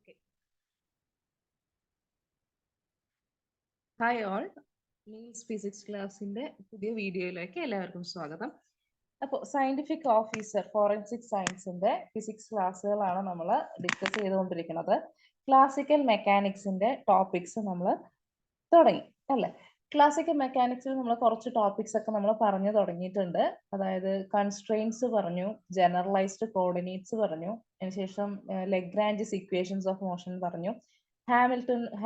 Okay. Hi all. Meals physics ക്ലാസ്സിന്റെ പുതിയ വീഡിയോയിലേക്ക് എല്ലാവർക്കും സ്വാഗതം. അപ്പോൾ സയന്റിഫിക് ഓഫീസർ ഫോറൻസിക് സയൻസിന്റെ ഫിസിക്സ് ക്ലാസ്സുകളാണ് നമ്മൾ ഡിസ്കസ് ചെയ്തുകൊണ്ടിരിക്കുന്നത്. ക്ലാസിക്കൽ മെക്കാനിക്സിന്റെ ടോപ്പിക്സ് നമ്മൾ തുടങ്ങി അല്ലേ? ക്ലാസിക്കൽ മെക്കാനിക്സിൽ നമ്മൾ കുറച്ച് ടോപ്പിക്സ് ഒക്കെ നമ്മൾ പറഞ്ഞു തുടങ്ങിയിട്ടുണ്ട്. അതായത് കൺസ്ട്രെയിൻസ് പറഞ്ഞു, ജനറലൈസ്ഡ് കോർഡിനേറ്റ്സ് പറഞ്ഞു, അതിനുശേഷം ലഗ്രാഞ്ചസ് ഇക്വേഷൻസ് ഓഫ് മോഷൻ പറഞ്ഞു,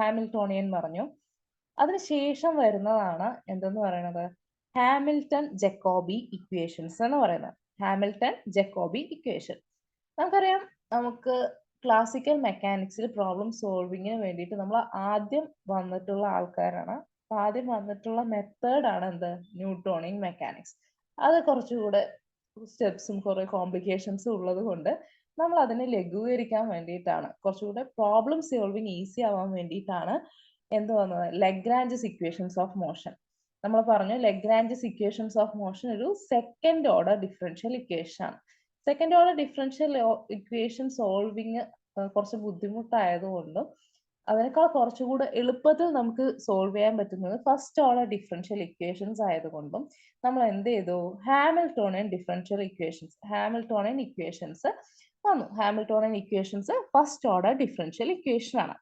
ഹാമിൽട്ടോണിയൻ പറഞ്ഞു. അതിനുശേഷം വരുന്നതാണ് എന്തെന്ന് പറയുന്നത്, ഹാമിൽട്ടൺ ജക്കോബി ഇക്വേഷൻസ് എന്ന് പറയുന്നത്. ഹാമിൽട്ടൺ ജക്കോബി ഇക്വേഷൻ നമുക്കറിയാം. നമുക്ക് ക്ലാസിക്കൽ മെക്കാനിക്സിൽ പ്രോബ്ലം സോൾവിങ്ങിന് വേണ്ടിയിട്ട് നമ്മൾ ആദ്യം വന്നിട്ടുള്ള ആൾക്കാരാണ്. ആദ്യം വന്നിട്ടുള്ള മെത്തേഡാണ് എന്ത്, ന്യൂട്ടോണിയൻ മെക്കാനിക്സ്. അത് കുറച്ചുകൂടെ സ്റ്റെപ്സും കുറെ കോംപ്ലിക്കേഷൻസും ഉള്ളത് കൊണ്ട് നമ്മൾ അതിനെ ലഘൂകരിക്കാൻ വേണ്ടിയിട്ടാണ്, കുറച്ചുകൂടെ പ്രോബ്ലം സോൾവിങ് ഈസി ആവാൻ വേണ്ടിയിട്ടാണ് എന്ത് വന്നത്, ലഗ്രാഞ്ചസ് ഇക്വേഷൻസ് ഓഫ് മോഷൻ. നമ്മൾ പറഞ്ഞു ലഗ്രാഞ്ചസ് ഇക്വേഷൻസ് ഓഫ് മോഷൻ ഒരു സെക്കൻഡ് ഓർഡർ ഡിഫറൻഷ്യൽ ഇക്വേഷൻ ആണ്. Second order differential equation solving കുറച്ച് ബുദ്ധിമുട്ടായതുകൊണ്ടും അതിനേക്കാൾ കുറച്ചുകൂടെ എളുപ്പത്തിൽ നമുക്ക് സോൾവ് ചെയ്യാൻ പറ്റുന്നത് ഫസ്റ്റ് ഓർഡർ ഡിഫറൻഷ്യൽ ഇക്വേഷൻസ് ആയതുകൊണ്ടും നമ്മൾ എന്ത് ചെയ്തു, ഹാമിൽട്ടോണിയൻ ഇക്വേഷൻസ് വന്നു. Hamiltonian equations first order differential equation ആണ്.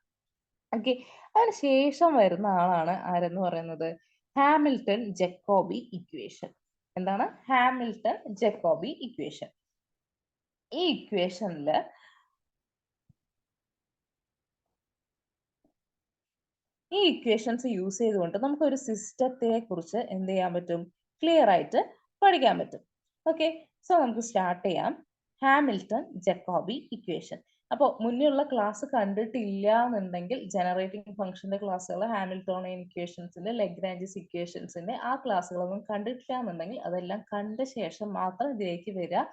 ഓക്കെ, അതിനുശേഷം വരുന്ന ആളാണ് ആരെന്ന് പറയുന്നത്, ഹാമിൽട്ടൺ ജക്കോബി ഇക്വേഷൻ. എന്താണ് ഹാമിൽട്ടൺ ജക്കോബി ഇക്വേഷൻ? ഈ ഇക്വേഷനില് ഈ ഇക്വേഷൻസ് യൂസ് ചെയ്തുകൊണ്ട് നമുക്ക് ഒരു സിസ്റ്റത്തെ കുറിച്ച് എന്ത് ചെയ്യാൻ പറ്റും, ക്ലിയർ ആയിട്ട് പഠിക്കാൻ പറ്റും. ഓക്കെ, സോ നമുക്ക് സ്റ്റാർട്ട് ചെയ്യാം. Hamilton Jacobi equation. അപ്പോൾ മുന്നേയുള്ള ക്ലാസ് കണ്ടിട്ടില്ല എന്നുണ്ടെങ്കിൽ ജനറേറ്റിംഗ് ഫംഗ്ഷന്റെ ക്ലാസ്സുകൾ, ഹാമിൽട്ടോണിയൻ ഇക്വേഷൻസിന്റെ, ലഗ്രാഞ്ചസ് ഇക്വേഷൻസിന്റെ ആ ക്ലാസ്സുകളൊന്നും കണ്ടിട്ടില്ല എന്നുണ്ടെങ്കിൽ അതെല്ലാം കണ്ട ശേഷം മാത്രം ഇതിലേക്ക് വരിക.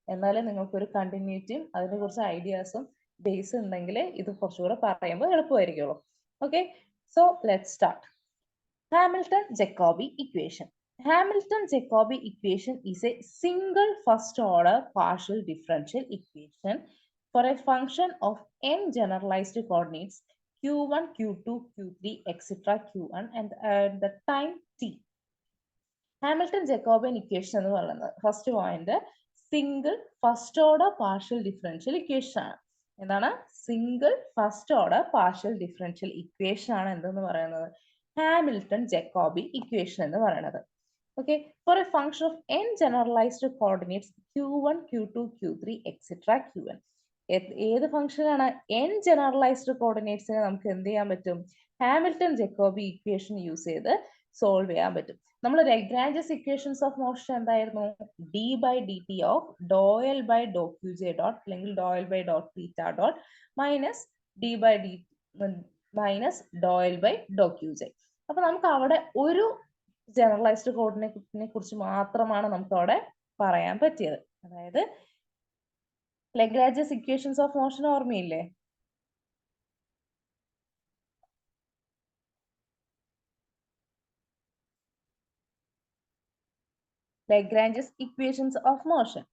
എന്നാലേ നിങ്ങൾക്കൊരു കണ്ടിന്യൂറ്റിയും അതിനെ കുറിച്ച് ഐഡിയാസും ബേസ് ഉണ്ടെങ്കിൽ ഇത് കുറച്ചുകൂടെ പറയുമ്പോൾ എളുപ്പമായിരിക്കുള്ളൂ. Okay, so let's start. Hamilton-Jacobi equation. Hamilton-Jacobi equation is a single first order partial differential equation for a function of n generalized coordinates q1, q2, q3, etc. q1 and at the time t. Hamilton-Jacobian equation എന്ന് പറയുന്നത് first point single first order partial differential equation ആണ്. എന്താണ്, single first order partial differential equation ആണ് എന്തെന്ന് പറയുന്നത്, Hamilton Jacobi equation എന്ന് പറയുന്നത്. Okay, for a function of n generalised coordinates q1, q2, q3, etc. qn. ഏത് ഫംഗ്ഷനാണ് n ജനറലൈസ്ഡ് കോർഡിനേറ്റ്സിനെ നമുക്ക് എന്ത് ചെയ്യാൻ പറ്റും, ഹാമിൽട്ടൺ ജക്കോബി ഇക്വേഷൻ യൂസ് ചെയ്ത് സോൾവ് ചെയ്യാൻ പറ്റും. നമ്മൾ ലഗ്രാഞ്ചസ് ഇക്വേഷൻസ് ഓഫ് മോഷൻ എന്തായിരുന്നു, d by d t of doh L by Dr q j dot അല്ലെങ്കിൽ doh L by dot theta dot minus d by d minus doh L by Dr q j. അപ്പൊ നമുക്ക് അവിടെ ഒരു generalised കോർഡിനേറ്റിനെ കുറിച്ച് മാത്രമാണ് നമുക്ക് അവിടെ പറയാൻ പറ്റിയത്. അതായത് ലഗ്രാഞ്ചസ് ഇക്വേഷൻസ് ഓഫ് മോഷൻ ഓർമ്മയില്ലേ? Lagrange's equations of motion.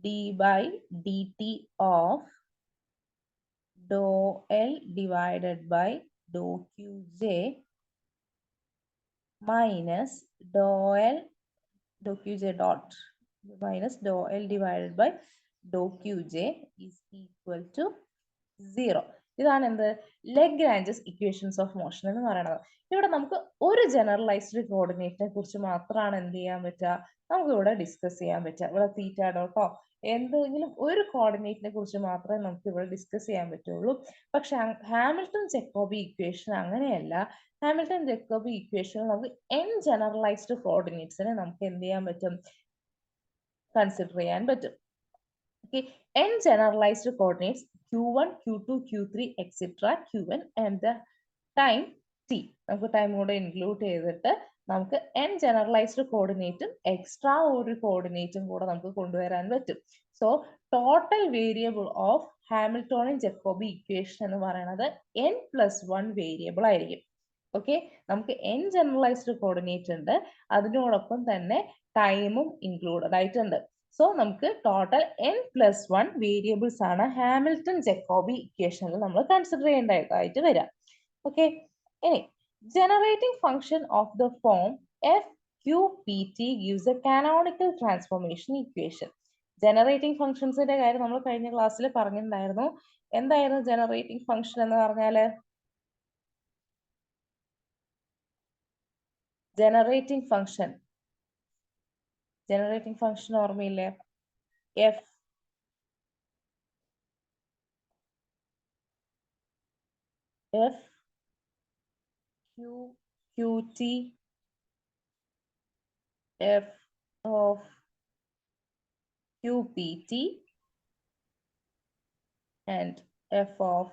D by dt of dou L divided by dou Qj minus dou L dou Qj dot minus dou L divided by dou Qj is equal to 0. ഇതാണ് എന്ത്, Lagrange's equations of motion എന്ന് പറയുന്നത്. ഇവിടെ നമുക്ക് ഒരു generalised കോർഡിനേറ്റിനെ കുറിച്ച് മാത്രമാണ് എന്ത് ചെയ്യാൻ പറ്റുക, നമുക്ക് ഇവിടെ ഡിസ്കസ് ചെയ്യാൻ പറ്റുക. ഇവിടെ തീറ്റ ഡോട്ടോ എന്തെങ്കിലും ഒരു കോർഡിനേറ്റിനെ കുറിച്ച് മാത്രമേ നമുക്ക് ഇവിടെ ഡിസ്കസ് ചെയ്യാൻ പറ്റുള്ളൂ. പക്ഷെ ഹാമിൽട്ടൺ ജക്കോബി ഇക്വേഷൻ അങ്ങനെയല്ല. ഹാമിൽട്ടൺ ജക്കോബി ഇക്വേഷനിൽ നമുക്ക് n ജനറലൈസ്ഡ് കോർഡിനേറ്റ്സിനെ നമുക്ക് എന്ത് ചെയ്യാൻ പറ്റും, കൺസിഡർ ചെയ്യാൻ പറ്റും. Okay, n generalized coordinates q1, q2, q3, etc. qn and the time t. നമുക്ക് ടൈം കൂടെ ഇൻക്ലൂഡ് ചെയ്തിട്ട് നമുക്ക് n ജനറലൈസ്ഡ് കോർഡിനേറ്റും എക്സ്ട്രാ ഒരു കോർഡിനേറ്റും കൂടെ നമുക്ക് കൊണ്ടുവരാൻ പറ്റും. So total variable of Hamiltonian Jacobi equation എന്ന് പറയുന്നത് n+1 വേരിയബിൾ ആയിരിക്കും. ഓക്കെ, നമുക്ക് n ജനറലൈസ്ഡ് കോർഡിനേറ്റ് ഉണ്ട്, അതിനോടൊപ്പം തന്നെ ടൈമും ഇൻക്ലൂഡഡ് ആയിട്ടുണ്ട്. സോ നമുക്ക് ടോട്ടൽ n+1 വേരിയബിൾസ് ആണ് ഹാമിൽട്ടൺ ജക്കോബി ഇക്വേഷനിൽ നമ്മൾ കൺസിഡർ ചെയ്യേണ്ടതായിട്ട് വരാം. ഓക്കെ, ഇനി generating function of the form FQPT gives a canonical transformation equation. Generating ഫംഗ്ഷൻസിന്റെ കാര്യം നമ്മൾ കഴിഞ്ഞ ക്ലാസ്സിൽ പറഞ്ഞിട്ടുണ്ടായിരുന്നു. എന്തായിരുന്നു ജനറേറ്റിംഗ് ഫംഗ്ഷൻ എന്ന് പറഞ്ഞാല്? ജനറേറ്റിംഗ് ഫംഗ്ഷൻ ഓർമ്മയില്ലേ? F QT F of QPT and F of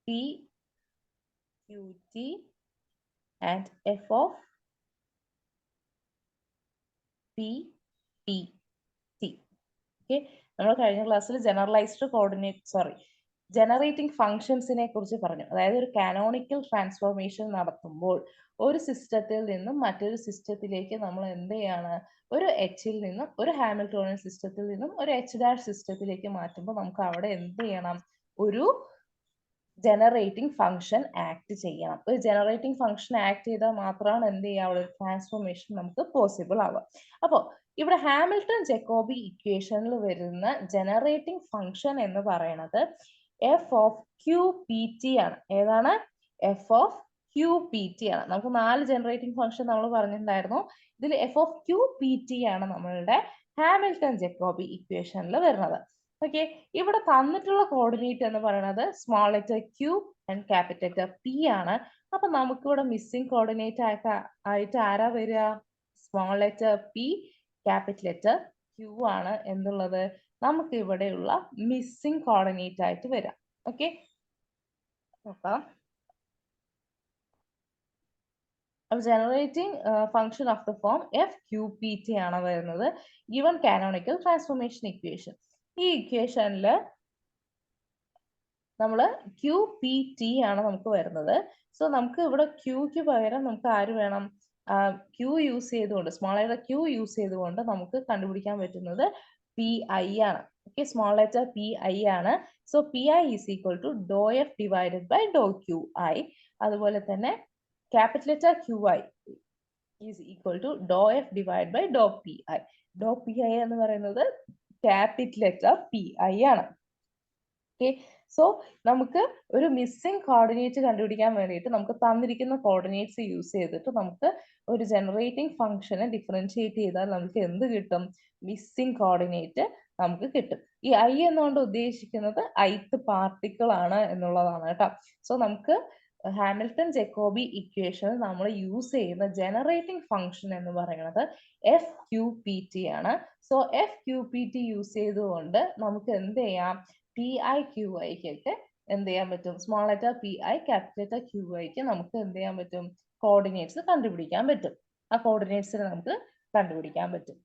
PQT and F of PPT. Okay, നമ്മൾ കഴിഞ്ഞ ക്ലാസ്സിൽ ജനറേറ്റിംഗ് ഫംഗ്ഷൻസിനെ കുറിച്ച് പറഞ്ഞു. അതായത് ഒരു കാനോണിക്കൽ ട്രാൻസ്ഫോർമേഷൻ നടത്തുമ്പോൾ ഒരു സിസ്റ്റത്തിൽ നിന്നും മറ്റൊരു സിസ്റ്റത്തിലേക്ക് നമ്മൾ എന്ത് ചെയ്യാണ്, ഒരു എച്ചിൽ നിന്നും ഒരു ഹാമിൽട്ടോണിയൻ സിസ്റ്റത്തിൽ നിന്നും ഒരു H' സിസ്റ്റത്തിലേക്ക് മാറ്റുമ്പോൾ നമുക്ക് അവിടെ എന്ത് ചെയ്യണം, ഒരു ജനറേറ്റിംഗ് ഫംഗ്ഷൻ ആക്ട് ചെയ്യണം. ഒരു ജനറേറ്റിംഗ് ഫംഗ്ഷൻ ആക്ട് ചെയ്താൽ മാത്രമാണ് എന്ത് ചെയ്യുക, അവിടെ ഒരു ട്രാൻസ്ഫോർമേഷൻ നമുക്ക് പോസിബിൾ ആവുക. അപ്പോൾ ഇവിടെ ഹാമിൽട്ടൺ ജക്കോബി ഇക്വേഷനിൽ വരുന്ന ജനറേറ്റിംഗ് ഫംഗ്ഷൻ എന്ന് പറയുന്നത് F of QPT ആണ്. ഏതാണ്? F of QPT ആണ്. നമുക്ക് 4 ജനറേറ്റിംഗ് ഫംഗ്ഷൻ നമ്മൾ പറഞ്ഞിട്ടുണ്ടായിരുന്നു. ഇതിൽ F of QPT ആണ് നമ്മളുടെ ഹാമിൽട്ടൺ ജക്കോബി ഇക്വേഷനിൽ വരുന്നത്. ഓക്കെ, ഇവിടെ തന്നിട്ടുള്ള കോർഡിനേറ്റ് എന്ന് പറയുന്നത് small letter Q and capital letter P ആണ്. അപ്പൊ നമുക്ക് ഇവിടെ മിസ്സിംഗ് കോർഡിനേറ്റ് ആയിട്ട് ആരാ വരിക? Small letter P, capital letter Q ആണ് എന്നുള്ളത് നമുക്ക് ഇവിടെയുള്ള മിസ്സിംഗ് കോർഡിനേറ്റ് ആയിട്ട് വരാം. ഓക്കെ, നോക്കാം. Generating function of the form FQPT ആണ് വരുന്നത്. Given canonical transformation equation. ഈ ഇക്വേഷനിൽ നമ്മൾ QPT ആണ് നമുക്ക് വരുന്നത്. സോ നമുക്ക് ഇവിടെ Qക്ക് പകരം നമുക്ക് ആര് വേണം? Q യൂസ് ചെയ്തുകൊണ്ട്, സ്മോൾ ലെറ്റർ Q യൂസ് ചെയ്തുകൊണ്ട് നമുക്ക് കണ്ടുപിടിക്കാൻ പറ്റുന്നത് PI ആണ്. ഓക്കെ, സ്മോൾ ലെറ്റർ PI ആണ്. So PI is equal to do F divided by Dr QI. അതുപോലെ തന്നെ capital letter QI is equal to do F divide by Dr PI. Do PI എന്ന് പറയുന്നത് ക്യാപിറ്റൽ ലെറ്റർ PI ആണ്. Okay, so നമുക്ക് ഒരു missing coordinate കണ്ടുപിടിക്കാൻ വേണ്ടിയിട്ട് നമുക്ക് തന്നിരിക്കുന്ന കോർഡിനേറ്റ്സ് യൂസ് ചെയ്തിട്ട് നമുക്ക് ഒരു ജനറേറ്റിംഗ് ഫംഗ്ഷനെ ഡിഫറൻഷിയേറ്റ് ചെയ്താൽ നമുക്ക് എന്ത് കിട്ടും? മിസ്സിംഗ് കോർഡിനേറ്റ് നമുക്ക് കിട്ടും. ഈ I എന്നുകൊണ്ട് ഉദ്ദേശിക്കുന്നത് ith പാർട്ടിക്കിൾ ആണ് എന്നുള്ളതാണ് കേട്ടോ. സോ നമുക്ക് ഹാമിൽട്ടൺ ജക്കോബി ഇക്വേഷൻ നമ്മൾ യൂസ് ചെയ്യുന്ന ജനറേറ്റിംഗ് ഫംഗ്ഷൻ എന്ന് പറയുന്നത് FQPT ആണ്. സോ FQPT യൂസ് ചെയ്തുകൊണ്ട് നമുക്ക് എന്ത് ചെയ്യാം? PI QIക്കൊക്കെ എന്ത് ചെയ്യാൻ പറ്റും? Small letter PI, capital letter QIക്ക് നമുക്ക് എന്ത് ചെയ്യാൻ പറ്റും? കോർഡിനേറ്റ്സ് കണ്ടുപിടിക്കാൻ പറ്റും. ആ കോർഡിനേറ്റ്സിനെ നമുക്ക് കണ്ടുപിടിക്കാൻ പറ്റും.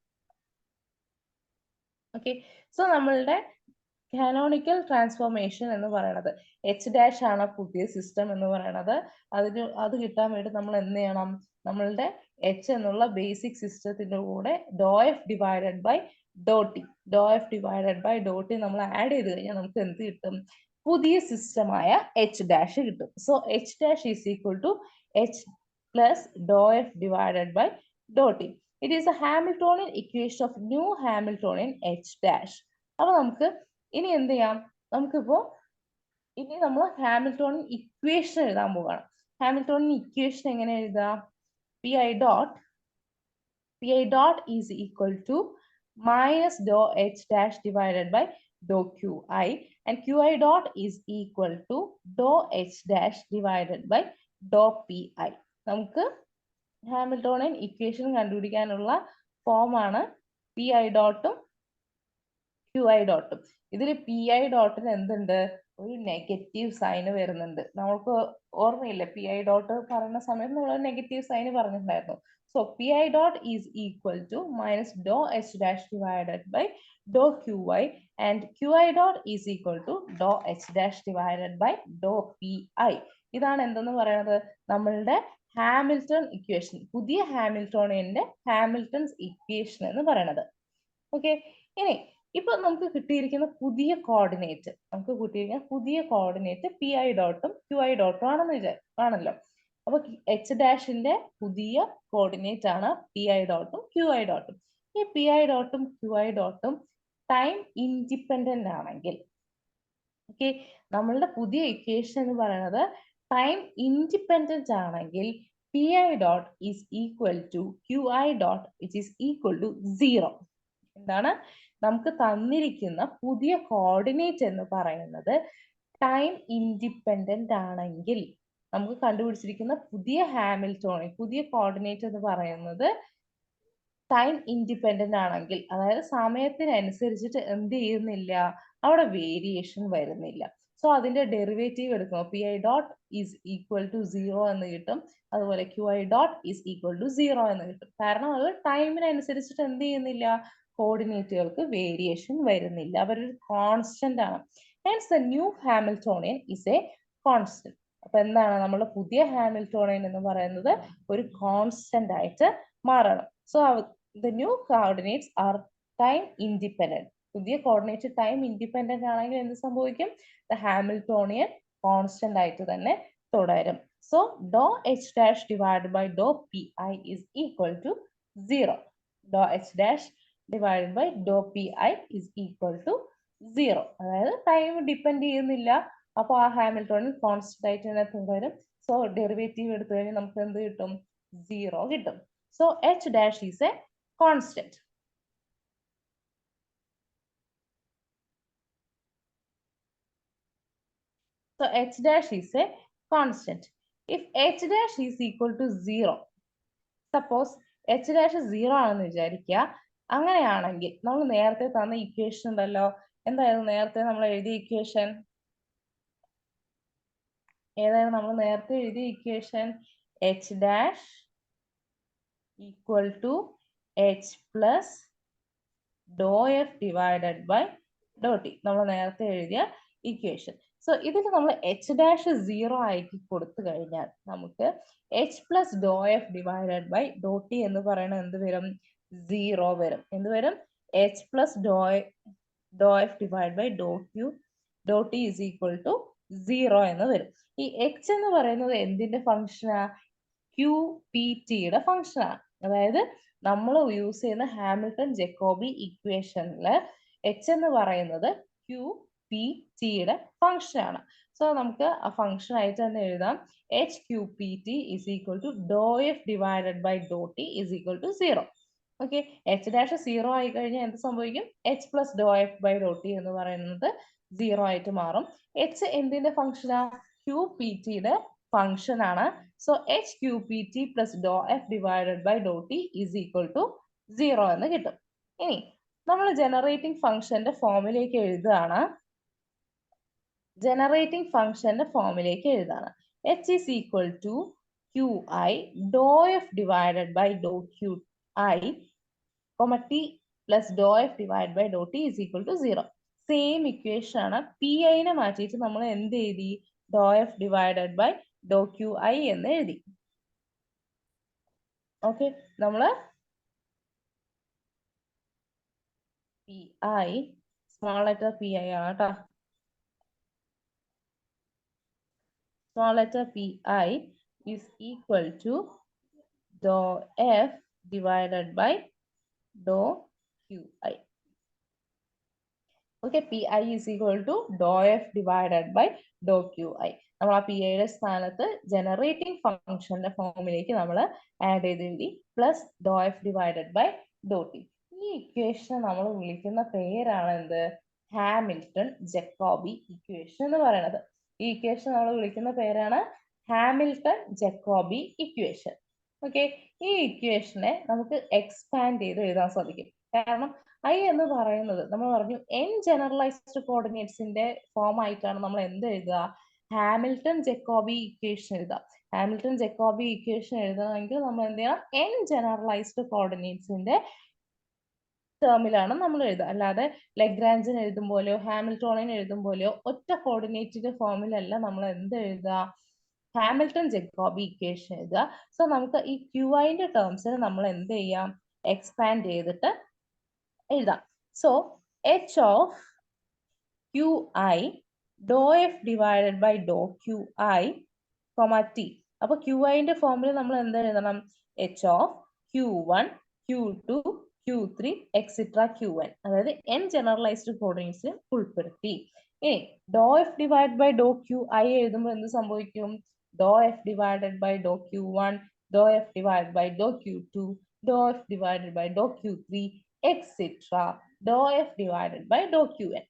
ഓക്കെ, സോ നമ്മളുടെ കാനോണിക്കൽ ട്രാൻസ്ഫോർമേഷൻ എന്ന് പറയുന്നത് H' ആണ് പുതിയ സിസ്റ്റം എന്ന് പറയുന്നത്. അത് കിട്ടാൻ വേണ്ടി നമ്മൾ എന്ത് ചെയ്യണം? നമ്മളുടെ H എന്നുള്ള ബേസിക് സിസ്റ്റത്തിന്റെ കൂടെ do F divided by Dr T നമ്മൾ ആഡ് ചെയ്ത് കഴിഞ്ഞാൽ നമുക്ക് എന്ത് കിട്ടും? പുതിയ സിസ്റ്റമായ H' കിട്ടും. So H' is equal to H plus do F divided by Dr T. It is a Hamiltonian equation of new Hamiltonian H'. അപ്പൊ നമുക്ക് ഇനി എന്ത് ചെയ്യാം? ഇനി നമ്മൾ ഹാമിൽട്ടോണിയൻ ഇക്വേഷൻ എഴുതാൻ പോവുകയാണ്. ഹാമിൽട്ടോണിയൻ ഇക്വേഷൻ എങ്ങനെ എഴുതാം? PI dot is equal to minus dou H' divided by dou QI, and QI dot is equal to dou H' divided by dou PI. നമുക്ക് ഹാമിൽട്ടോണിയൻ ഇക്വേഷൻ കണ്ടുപിടിക്കാനുള്ള ഫോമാണ് PI ഡോട്ടും QI ഡോട്ടും. ഇതിൽ PI ഡോട്ടിന് എന്തുണ്ട്? ഒരു negative sign വരുന്നുണ്ട്. നമുക്ക് ഓർമ്മയില്ല, PI dot പറയുന്ന സമയത്ത് നമ്മൾ നെഗറ്റീവ് സൈന് പറഞ്ഞിട്ടുണ്ടായിരുന്നു. So PI dot is equal to minus dou H' divided by dou QI, and QI dot is equal to dou H' divided by dou PI. ഇതാണ് എന്തെന്ന് പറയുന്നത്, നമ്മളുടെ ഹാമിൽട്ടൺ ഇക്വേഷൻ, പുതിയ ഹാമിൽട്ടോണിയന്റെ Hamilton's equation എന്ന് പറയുന്നത്. Okay, ഇനി ഇപ്പൊ നമുക്ക് കിട്ടിയിരിക്കുന്ന പുതിയ കോർഡിനേറ്റ്, പി ഐ ഡോട്ടും ക്യു ഐ ഡോട്ടും ആണല്ലോ. അപ്പൊ എച്ച് ഡാഷിന്റെ പുതിയ കോർഡിനേറ്റ് ആണ് പി ഐ ഡോട്ടും ക്യു ഐ ഡോട്ടും. ഈ പി ഐ ഡോട്ടും ക്യു ഐ ഡോട്ടും ടൈം ഇൻഡിപെൻഡന്റ് ആണെങ്കിൽ, ഓക്കെ, നമ്മളുടെ പുതിയ ഇക്വേഷൻ എന്ന് പറയുന്നത് ടൈം ഇൻഡിപെൻഡന്റ് ആണെങ്കിൽ P I dot is equal to Q I dot which is equal to 0. എന്താണ് നമുക്ക് തന്നിരിക്കുന്ന പുതിയ കോർഡിനേറ്റ് എന്ന് പറയുന്നത് ടൈം ഇൻഡിപെൻഡന്റ് ആണെങ്കിൽ, നമുക്ക് കണ്ടുപിടിച്ചിരിക്കുന്ന പുതിയ ഹാമിൽട്ടോണിയൻ, പുതിയ കോർഡിനേറ്റ് എന്ന് പറയുന്നത് ടൈം ഇൻഡിപെൻഡന്റ് ആണെങ്കിൽ, അതായത് സമയത്തിനനുസരിച്ചിട്ട് എന്ത് ചെയ്യുന്നില്ല, അവിടെ വേരിയേഷൻ വരുന്നില്ല. സോ അതിന്റെ ഡെറിവേറ്റീവ് എടുക്കുമ്പോൾ P I dot is equal to 0 എന്ന് കിട്ടും, അതുപോലെ Q I dot is equal to 0 എന്ന് കിട്ടും. കാരണം അത് ടൈമിനനുസരിച്ചിട്ട് എന്ത് ചെയ്യുന്നില്ല, കോർഡിനേറ്റുകൾക്ക് വേരിയേഷൻ വരുന്നില്ല, അവരൊരു കോൺസ്റ്റന്റ് ആണ്. Hence the new Hamiltonian is A constant. അപ്പൊ എന്താണ് നമ്മുടെ പുതിയ ഹാമിൽട്ടോണിയൻ എന്ന് പറയുന്നത് ഒരു കോൺസ്റ്റന്റ് ആയിട്ട് മാറണം. So the new coordinates are time independent. പുതിയ കോർഡിനേറ്റ് ടൈം ഇൻഡിപെൻഡന്റ് ആണെങ്കിൽ എന്ത് സംഭവിക്കും, the Hamiltonian കോൺസ്റ്റന്റ് ആയിട്ട് തന്നെ തുടരും. So doh H dash divide by doh P I is equal to 0. Doh H dash divide by doh P I is equal to 0. അതായത് time depend ചെയ്യുന്നില്ല, അപ്പോൾ ആ ഹാമിൽട്ടോണിയൻ കോൺസ്റ്റന്റ് ആയിട്ട് തന്നെ തുടരും. സോ ഡെറിവേറ്റീവ് എടുത്തു കഴിഞ്ഞാൽ നമുക്ക് എന്ത് കിട്ടും, 0 കിട്ടും. So h dash is a constant. So h dash is a constant. If h dash is equal to 0, suppose h dash 0 ആണെന്ന് വിചാരിക്കുക. അങ്ങനെയാണെങ്കിൽ നമ്മൾ നേരത്തെ തന്ന ഇക്വേഷൻ ഉണ്ടല്ലോ, എന്തായിരുന്നു നേരത്തെ നമ്മൾ എഴുതിയ ഇക്വേഷൻ, ഏതായിരുന്നു നമ്മൾ നേരത്തെ എഴുതിയ equation, h dash equal to h plus doh F divided by Dr T, നമ്മൾ നേരത്തെ എഴുതിയ ഇക്വേഷൻ. സോ ഇതിൽ നമ്മൾ എച്ച് ഡാഷ് 0 ആക്കി കൊടുത്തു കഴിഞ്ഞാൽ നമുക്ക് H plus doh F divided by Dr T എന്ന് പറയുന്നത് എന്ത് വരും, 0 വരും. എന്ത് വരും, H plus doh F divide by Dr T is equal to 0 എന്ന് വരും. ഈ എച്ച് എന്ന് പറയുന്നത് എന്തിന്റെ ഫംഗ്ഷനാ, ക്യു പി ടിയുടെ ഫംഗ്ഷനാണ്. അതായത് നമ്മൾ യൂസ് ചെയ്യുന്ന ഹാമിൽട്ടൺ ജക്കോബി ഇക്വേഷനിൽ എച്ച് എന്ന് പറയുന്നത് ക്യു പി ടിയുടെ ഫംഗ്ഷൻ ആണ്. സോ നമുക്ക് ആ ഫംഗ്ഷൻ ആയിട്ട് തന്നെ എഴുതാം, H Q P T is equal to doh F divided by Dr T is equal to 0. Okay, H dash 0 ആയി കഴിഞ്ഞാൽ എന്ത് സംഭവിക്കും, H plus doh F by Dr T എന്ന് പറയുന്നത് 0 ആയിട്ട് മാറും. എച്ച് എന്തിന്റെ ഫംഗ്ഷനാ, ക്യു പി ടിയുടെ ഫംഗ്ഷൻ ആണ്. So H Q P T plus doh F divided by Dr T is equal to 0 എന്ന് കിട്ടും. ഇനി നമ്മൾ ജനറേറ്റിംഗ് ഫംഗ്ഷന്റെ ഫോമിലേക്ക് എഴുതുകയാണ്. H is equal to Q I doh F divided by Dr Q I T plus doh F divide by Dr T is equal to 0. Same equation ആണ്. P ഐനെ മാറ്റിയിട്ട് നമ്മൾ എന്ത് എഴുതി, doh F divided by Dr Q I എന്ന് എഴുതി. Okay, നമ്മള് P I small letter P I ആണ് കേട്ടോ. Small letter P I is equal to doh F divided by Dr Q I. Okay, P I is equal to doh F divided by Dr Q I. നമ്മൾ ആ P ഐയുടെ സ്ഥാനത്ത് generating ഫംഗ്ഷന്റെ ഫോമിലേക്ക് നമ്മൾ add ചെയ്ത് എഴുതി, plus doh F divided by Dr T. ഈ ഇക്വേഷൻ നമ്മൾ വിളിക്കുന്ന പേരാണ് എന്ത്, ഹാമിൽട്ടൺ ജക്കോബി ഇക്വേഷൻ എന്ന് പറയുന്നത്. ഈ ഇക്വേഷൻ നമ്മൾ വിളിക്കുന്ന പേരാണ് ഹാമിൽട്ടൺ ജക്കോബി ഇക്വേഷൻ. ഓക്കെ, ഈ ഇക്വേഷനെ നമുക്ക് എക്സ്പാൻഡ് ചെയ്ത് എഴുതാൻ സാധിക്കും. കാരണം ഐ എന്ന് പറയുന്നത് നമ്മൾ പറഞ്ഞു n ജനറലൈസ്ഡ് കോർഡിനേറ്റ്സിന്റെ ഫോം ആയിട്ടാണ് നമ്മൾ എന്ത് എഴുതുക, ഹാമിൽട്ടൺ ജക്കോബി ഇക്വേഷൻ എഴുതുക. ഹാമിൽട്ടൺ ജക്കോബി ഇക്വേഷൻ എഴുതണമെങ്കിൽ നമ്മൾ എന്ത് ചെയ്യണം, n ജനറലൈസ്ഡ് കോർഡിനേറ്റ്സിന്റെ ടേമിലാണ് നമ്മൾ എഴുതുക. അല്ലാതെ ലഗ്രാഞ്ചിൻ എഴുതുമ്പോലെയോ ഹാമിൽട്ടോണിയൻ എഴുതുമ്പോലെയോ ഒറ്റ കോർഡിനേറ്റിന്റെ ഫോമിലല്ല നമ്മൾ എന്ത് എഴുതുക, ഹാമിൽട്ടൺ ജക്കോബി ഇക്വേഷൻ എഴുതുക. സോ നമുക്ക് ഈ QIന്റെ ടേംസിന് നമ്മൾ എന്ത് ചെയ്യാം, എക്സ്പാൻഡ് ചെയ്തിട്ട് എഴുതാം. So H of QI doh F divided by Dr QI T. അപ്പൊ QIന്റെ ഫോമിൽ നമ്മൾ എന്താ എഴുതണം, H of Q1 Q2 Q3 etcetera Qn, അതായത് n ജനറലൈസ്ഡ് കോർഡിനേറ്റ്സ് ഉൾപ്പെടുത്തി. ഇനി doh F divide by Dr QI എഴുതുമ്പോൾ എന്ത് സംഭവിക്കും, doh F divided by doh Q1 doh F divide by doh Q2 doh F divided by doh Q3 etcetera doh F divided by doh Qn,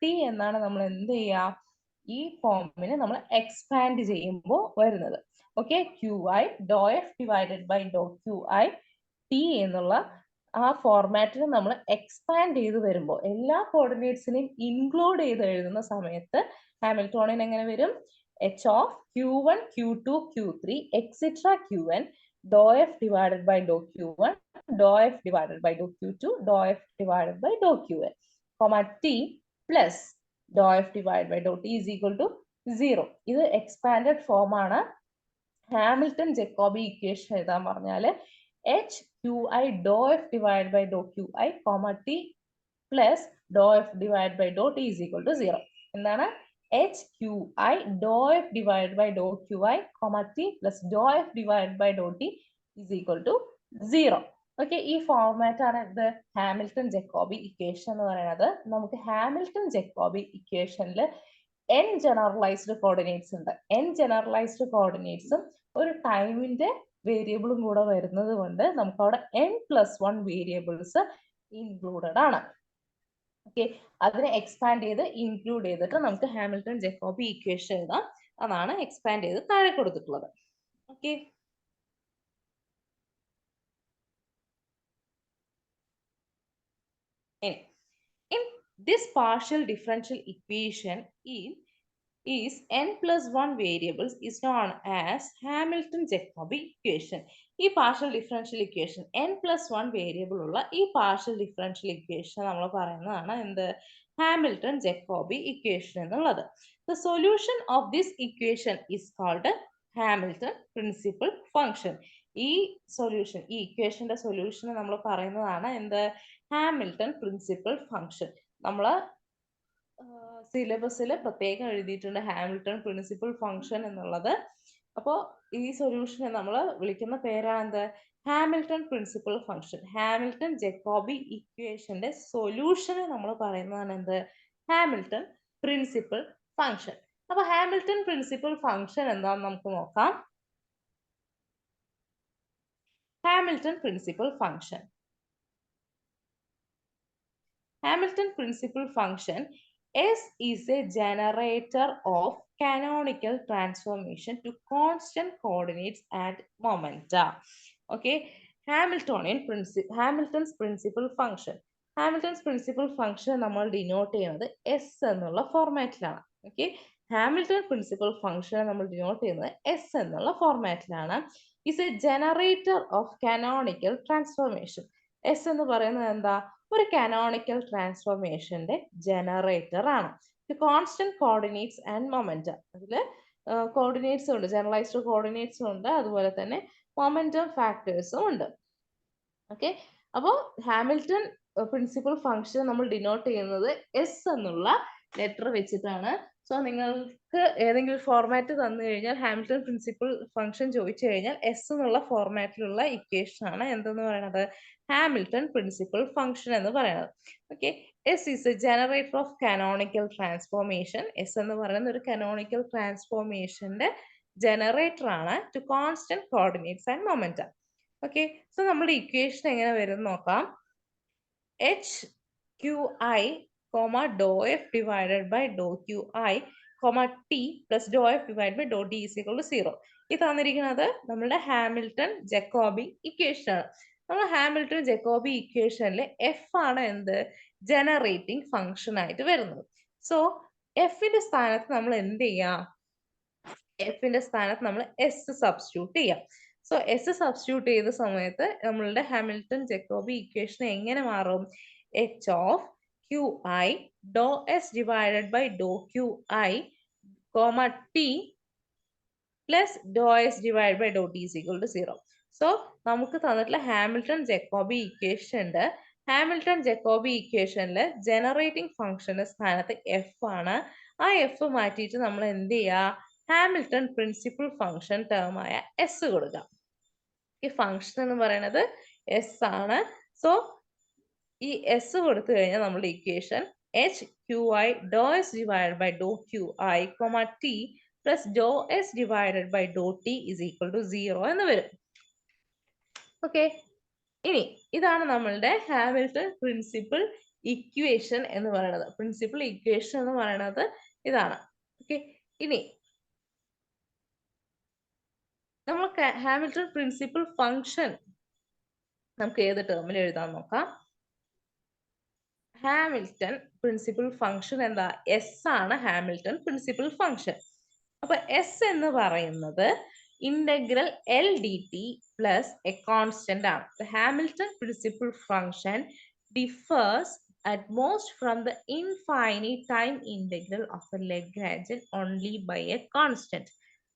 T എന്നാണ് നമ്മൾ എന്ത് ചെയ്യുക, ഈ ഫോമിനെ നമ്മൾ expand ചെയ്യുമ്പോൾ വരുന്നത്. Okay, QI doh F divided by Dr QI T എന്നുള്ള ആ ഫോർമാറ്റിൽ നമ്മൾ എക്സ്പാൻഡ് ചെയ്ത് വരുമ്പോൾ എല്ലാ കോർഡിനേറ്റ്സിനെയും ഇൻക്ലൂഡ് ചെയ്ത് എഴുതുന്ന സമയത്ത് ഹാമിൽട്ടോണിയൻ എങ്ങനെ വരും, H of Q1 Q2 Q3 etcetera Qn doh F divided by doh Q1 doh F divided by doh Q2 doh F divided by doh Qn, T plus doh F divide by doh T is equal to 0. ഇത് expanded form ആണ്. Hamilton Jacobi equation എഴുതാൻ പറഞ്ഞാല് HQI doh F divide by Dr QI T plus doh F divide by doh T is equal to 0. എന്താണ്, HQI doh F divide by Dr QI T plus doh F divide by doh T is equal to 0. Okay, ഈ format ആണ് ഇത് Hamilton Jacobi equation എന്ന് പറയുന്നത്. നമുക്ക് Hamilton Jacobi ഇക്വേഷനിൽ n generalised coordinates ഉണ്ട്. n generalised കോർഡിനേറ്റ്സും ഒരു ടൈമിന്റെ വേരിയബിളും കൂടെ വരുന്നത് കൊണ്ട് നമുക്ക് അവിടെ n+1 വേരിയബിൾസ് ഇൻക്ലൂഡഡ് ആണ്. ഓക്കെ, അതിനെ എക്സ്പാൻഡ് ചെയ്ത് ഇൻക്ലൂഡ് ചെയ്തിട്ട് നമുക്ക് ഹാമിൽട്ടൺ ജക്കോബി ഇക്വേഷൻ എഴുതാം. അതാണ് എക്സ്പാൻഡ് ചെയ്ത് താഴെ കൊടുത്തിട്ടുള്ളത്. Okay, in this partial differential equation is n+1 variables is known as Hamilton-Jacobi equation. ഈ partial differential equation n+1 variable ഉള്ള ഈ partial differential equation നമ്മൾ പറയുന്നതാണ് എന്ത്, Hamilton-Jacobi equation എന്നുള്ളത്. The solution of this equation is called Hamilton principal function. ഈ solution, ഈ ഇക്വേഷന്റെ സൊല്യൂഷൻ നമ്മൾ പറയുന്നതാണ് എന്ത്, ഹാമിൽട്ടൺ പ്രിൻസിപ്പൽ ഫംഗ്ഷൻ. നമ്മൾ സിലബസിൽ പ്രത്യേകം എഴുതിയിട്ടുണ്ട് ഹാമിൽട്ടൺ പ്രിൻസിപ്പൽ ഫംഗ്ഷൻ എന്നുള്ളത്. അപ്പോൾ ഈ സൊല്യൂഷനെ നമ്മൾ വിളിക്കുന്ന പേരാണ് എന്ത്, Hamilton principal function. Hamilton Jacobi ഇക്വേഷന്റെ സൊല്യൂഷനെ നമ്മൾ പറയുന്നതാണ് എന്ത്, ഹാമിൽട്ടൺ പ്രിൻസിപ്പൽ ഫംഗ്ഷൻ. അപ്പൊ ഹാമിൽട്ടൺ പ്രിൻസിപ്പൽ ഫംഗ്ഷൻ എന്താണെന്ന് നമുക്ക് നോക്കാം. Hamilton principal function. Hamilton principal function S is a generator of canonical transformation to constant coordinates and momenta. Okay, Hamilton's principal function. Hamilton's principal function നമ്മൾ denote ചെയ്യുന്നത് S എന്നുള്ള ഫോർമാറ്റിലാണ്. Okay, Hamilton principal function നമ്മൾ denote ചെയ്യുന്നത് S എന്നുള്ള ഫോർമാറ്റിലാണ്. is a generator of canonical transformation. S എന്ന് പറയുന്നത് എന്താ, ഒരു കാനോണിക്കൽ ട്രാൻസ്ഫോർമേഷന്റെ ജനറേറ്റർ ആണ്. കോൺസ്റ്റന്റ് കോർഡിനേറ്റ്സ് ആൻഡ് മൊമെന്റം, അതിൽ കോർഡിനേറ്റ്സും ഉണ്ട്, ജനറലൈസ്ഡ് കോർഡിനേറ്റ്സും ഉണ്ട്, അതുപോലെ തന്നെ മൊമെന്റം ഫാക്ടേഴ്സും ഉണ്ട്. ഓക്കെ, അപ്പോൾ ഹാമിൽട്ടൺ പ്രിൻസിപ്പൽ ഫംഗ്ഷൻ നമ്മൾ ഡിനോട്ട് ചെയ്യുന്നത് എസ് എന്നുള്ള ലെറ്റർ വെച്ചിട്ടാണ്. സോ നിങ്ങൾക്ക് ഏതെങ്കിലും ഫോർമാറ്റ് തന്നു കഴിഞ്ഞാൽ, ഹാമിൽട്ടൺ പ്രിൻസിപ്പൽ ഫംഗ്ഷൻ ചോദിച്ചു കഴിഞ്ഞാൽ എസ് എന്നുള്ള ഫോർമാറ്റിലുള്ള ഇക്വേഷൻ ആണ് എന്തെന്ന് പറയുന്നത്, ഹാമിൽട്ടൺ പ്രിൻസിപ്പൽ ഫംഗ്ഷൻ എന്ന് പറയുന്നത്. Okay, S is a generator of canonical transformation. S എന്ന് പറയുന്ന ഒരു കാനോണിക്കൽ ട്രാൻസ്ഫോർമേഷന്റെ ജനറേറ്റർ ആണ് to constant coordinates and momentum. Okay, so നമ്മുടെ ഇക്വേഷൻ എങ്ങനെ വരും നോക്കാം. HQI doh F divided by Dr QI T plus doh F divide by doh T is equal to 0. ഇത് തന്നിരിക്കുന്നത് നമ്മുടെ ഹാമിൽട്ടൺ ജക്കോബി ഇക്വേഷൻ ആണ്. നമ്മൾ ഹാമിൽട്ടൺ ജക്കോബി ഇക്വേഷനിൽ എഫ് ആണ് എന്ത്, ജനറേറ്റിംഗ് ഫംഗ്ഷൻ ആയിട്ട് വരുന്നത്. സോ എഫിന്റെ സ്ഥാനത്ത് നമ്മൾ എന്ത് ചെയ്യാം, എഫിന്റെ സ്ഥാനത്ത് നമ്മൾ എസ് സബ്സ്റ്റിറ്റ്യൂട്ട് ചെയ്യാം. സോ എസ് സബ്സ്റ്റിറ്റ്യൂട്ട് ചെയ്ത സമയത്ത് നമ്മളുടെ ഹാമിൽട്ടൺ ജക്കോബി ഇക്വേഷൻ എങ്ങനെ മാറും, H of QI doh S divided by Dr QI T plus dou s divided by dou t is equal to 0. So നമുക്ക് തന്നിട്ടുള്ള ഹാമിൽട്ടൺ ജക്കോബി ഇക്വേഷൻ ഉണ്ട്. Hamilton Jacobi ഇക്വേഷനിൽ generating ഫംഗ്ഷന്റെ സ്ഥാനത്ത് എഫ് ആണ്. ആ എഫ് മാറ്റിയിട്ട് നമ്മൾ എന്ത് ചെയ്യുക, ഹാമിൽട്ടൺ പ്രിൻസിപ്പൽ ഫംഗ്ഷൻ ടേം ആയ എസ് കൊടുക്കാം. ഈ ഫംഗ്ഷൻ എന്ന് പറയുന്നത് എസ് ആണ്. സോ ഈ എസ് കൊടുത്തു കഴിഞ്ഞാൽ നമ്മുടെ equation H Q I Dr S divide by Dr Q I comma T plus Dr S divided by Dr T is equal to 0 എന്ന് വരും. ഓക്കെ, ഇനി ഇതാണ് നമ്മളുടെ ഹാമിൽട്ടൺ പ്രിൻസിപ്പൽ ഇക്വേഷൻ എന്ന് പറയുന്നത്. പ്രിൻസിപ്പൽ ഇക്വേഷൻ എന്ന് പറയുന്നത് ഇതാണ്. ഓക്കെ, ഇനി നമുക്ക് ഹാമിൽട്ടൺ പ്രിൻസിപ്പൽ ഫംഗ്ഷൻ നമുക്ക് ഏത് ടേമിൽ എഴുതാൻ നോക്കാം. ഹാമിൽട്ടൺ പ്രിൻസിപ്പൽ ഫംഗ്ഷൻ എന്താ, എസ് ആണ് ഹാമിൽട്ടൺ പ്രിൻസിപ്പൽ ഫംഗ്ഷൻ. അപ്പൊ എസ് എന്ന് പറയുന്നത് integral L D T plus a constant ആണ്. Hamilton principal function differs at most from the infinite time integral of a Lagrangian only by a constant.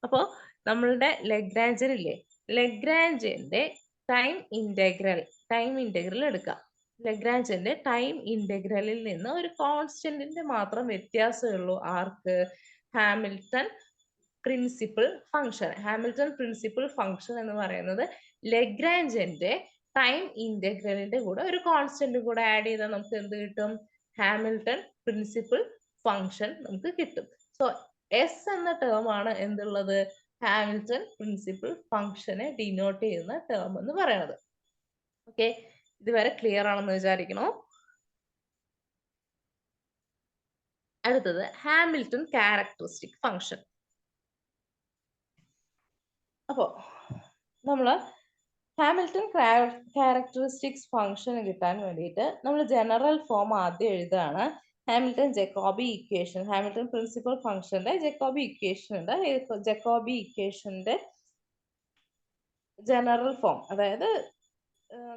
അപ്പോൾ നമ്മളുടെ ലഗ്രാഞ്ചൻ ഇല്ലേ, ലഗ്രാഞ്ചിന്റെ time integral എടുക്കാം. ലഗ്രാഞ്ചിന്റെ time ഇന്റഗ്രലിൽ നിന്ന് ഒരു കോൺസ്റ്റന്റിന്റെ മാത്രം വ്യത്യാസമേ ഉള്ളൂ ആർക്ക്, Hamilton principal function. Hamilton principal function എന്ന് പറയുന്നത് ലഗ്രാഞ്ചിന്റെ ടൈം ഇന്റഗ്രലിന്റെ കൂടെ ഒരു കോൺസ്റ്റന്റ് കൂടെ ആഡ് ചെയ്താൽ നമുക്ക് എന്ത് കിട്ടും, ഹാമിൽട്ടൺ പ്രിൻസിപ്പൽ ഫംഗ്ഷൻ നമുക്ക് കിട്ടും. സോ എസ് എന്ന ടേം ആണ് എന്തുള്ളത്, ഹാമിൽട്ടൺ പ്രിൻസിപ്പൽ ഫംഗ്ഷനെ ഡിനോട്ട് ചെയ്യുന്ന ടേം എന്ന് പറയുന്നത്. ഓക്കെ, ഇതുവരെ ക്ലിയർ ആണെന്ന് വിചാരിക്കണോ. അടുത്തത് ഹാമിൽട്ടൺ ക്യാരക്ടറിസ്റ്റിക് ഫംഗ്ഷൻ. അപ്പോ നമ്മള് ഹാമിൽട്ടൺ ക്യാരക്ടറിസ്റ്റിക്സ് ഫംഗ്ഷൻ കിട്ടാൻ വേണ്ടിയിട്ട് നമ്മൾ ജനറൽ ഫോം ആദ്യം എഴുതുകയാണ്. Hamilton Jacobi equation, Hamilton principal ഫംഗ്ഷന്റെ ജക്കോബി ഇക്വേഷൻ ഉണ്ട്. ജക്കോബി ഇക്വേഷന്റെ ജനറൽ ഫോം, അതായത്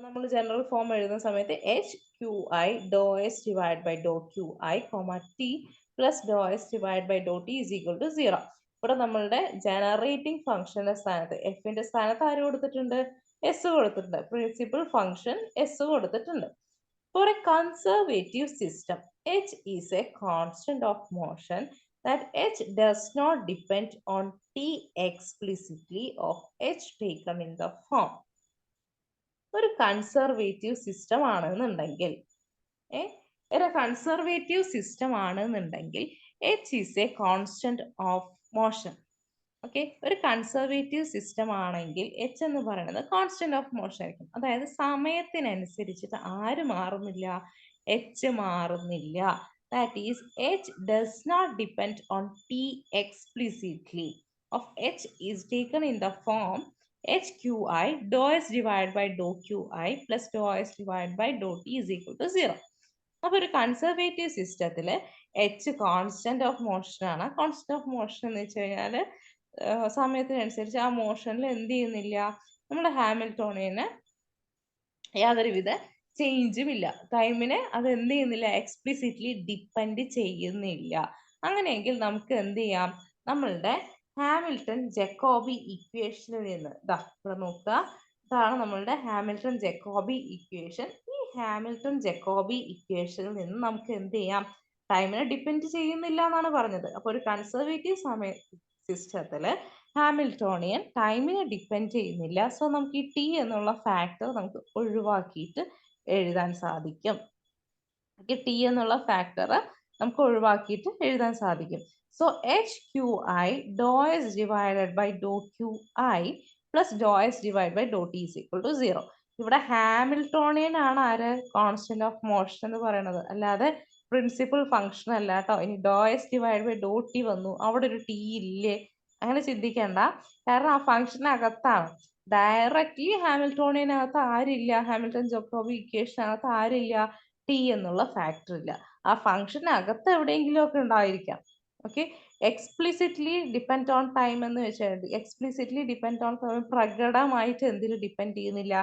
നമ്മൾ ജനറൽ ഫോം എഴുതുന്ന സമയത്ത് H Q I Dr S divide by Dr Q I comma T plus Dr S divide by Dr T is equal to 0. ഇവിടെ നമ്മളുടെ generating ഫംഗ്ഷന്റെ സ്ഥാനത്ത് എഫിന്റെ സ്ഥാനത്ത് ആര് കൊടുത്തിട്ടുണ്ട്, എസ് കൊടുത്തിട്ടുണ്ട്. പ്രിൻസിപ്പൽ ഫംഗ്ഷൻ എസ് കൊടുത്തിട്ടുണ്ട്. For a conservative system h is a constant of motion that h does not depend on t explicitly of h taken in the form. ഒരു കൺസർവേറ്റീവ് സിസ്റ്റം ആണെന്നുണ്ടെങ്കിൽ ഒരു കൺസർവേറ്റീവ് സിസ്റ്റം ആണെന്നുണ്ടെങ്കിൽ h is a constant of motion. Okay, ഒരു conservative system ആണെങ്കിൽ H എന്ന് പറയുന്നത് constant of motion ആയിരിക്കും. അതായത് സമയത്തിനനുസരിച്ചിട്ട് ആര് മാറുന്നില്ല, എച്ച് മാറുന്നില്ല. That is H does not depend on T explicitly of H is taken in the form H Q I Dr S divide by Dr Q I plus Dr S divide by Dr T is equal to 0. അപ്പൊ ഒരു conservative സിസ്റ്റത്തിൽ H constant of motion ആണ്. Constant of motion എന്ന് വെച്ച് കഴിഞ്ഞാൽ സമയത്തിനനുസരിച്ച് ആ മോഷനിൽ എന്ത് ചെയ്യുന്നില്ല, നമ്മുടെ ഹാമിൽട്ടോണിയന് യാതൊരുവിധ ചേഞ്ചും ഇല്ല. ടൈമിനെ അത് എന്ത് ചെയ്യുന്നില്ല, എക്സ്പ്ലിസിറ്റ്ലി ഡിപ്പെൻഡ് ചെയ്യുന്നില്ല. അങ്ങനെയെങ്കിൽ നമുക്ക് എന്ത് ചെയ്യാം, നമ്മളുടെ ഹാമിൽട്ടൺ ജക്കോബി ഇക്വേഷനിൽ നിന്ന് ഇവിടെ നോക്കുക, ഇതാണ് നമ്മളുടെ ഹാമിൽട്ടൺ ജക്കോബി ഇക്വേഷൻ. ഈ ഹാമിൽട്ടൺ ജക്കോബി ഇക്വേഷനിൽ നിന്ന് നമുക്ക് എന്ത് ചെയ്യാം, ടൈമിനെ ഡിപ്പെൻഡ് ചെയ്യുന്നില്ല എന്നാണ് പറഞ്ഞത്. അപ്പൊ ഒരു കൺസർവേറ്റീവ് സിസ്റ്റത്തില് ഹാമിൽട്ടോണിയൻ ടൈമിനെ ഡിപ്പെൻഡ് ചെയ്യുന്നില്ല. സോ നമുക്ക് ഈ ടി എന്നുള്ള ഫാക്ടർ നമുക്ക് ഒഴിവാക്കിയിട്ട് എഴുതാൻ സാധിക്കും. ടി എന്നുള്ള ഫാക്ടർ നമുക്ക് ഒഴിവാക്കിയിട്ട് എഴുതാൻ സാധിക്കും. So H Q I Dr S divided by Dr Q I plus Dr S divide by Dr T is equal to 0. ഇവിടെ ഹാമിൽട്ടോണിയൻ ആണ് ആര്, കോൺസ്റ്റന്റ് ഓഫ് മോഷൻ എന്ന് പറയുന്നത്, അല്ലാതെ പ്രിൻസിപ്പൽ ഫംഗ്ഷൻ അല്ല കേട്ടോ. ഇനി doh S divide by Dr T വന്നു, അവിടെ ഒരു ടി ഇല്ലേ, അങ്ങനെ ചിന്തിക്കേണ്ട. കാരണം ആ ഫംഗ്ഷനകത്താണ്. ഡയറക്റ്റ്ലി ഹാമിൽട്ടോണിയനകത്ത് ആരില്ല, ഹാമിൽട്ടൺ ജക്കോബി ഇക്വേഷനകത്ത് ആരില്ല, ടി എന്നുള്ള ഫാക്ടർ ഇല്ല. ആ ഫംഗ്ഷനകത്ത് എവിടെയെങ്കിലും ഒക്കെ ഉണ്ടായിരിക്കാം. Okay, explicitly depend on time എന്ന് വെച്ചാൽ എക്സ്പ്ലിസിറ്റ്ലി ഡിപ്പെൻഡ് ഓൺ ടൈം പ്രകടമായിട്ട് എന്തിൽ ഡിപ്പെൻഡ് ചെയ്യുന്നില്ല,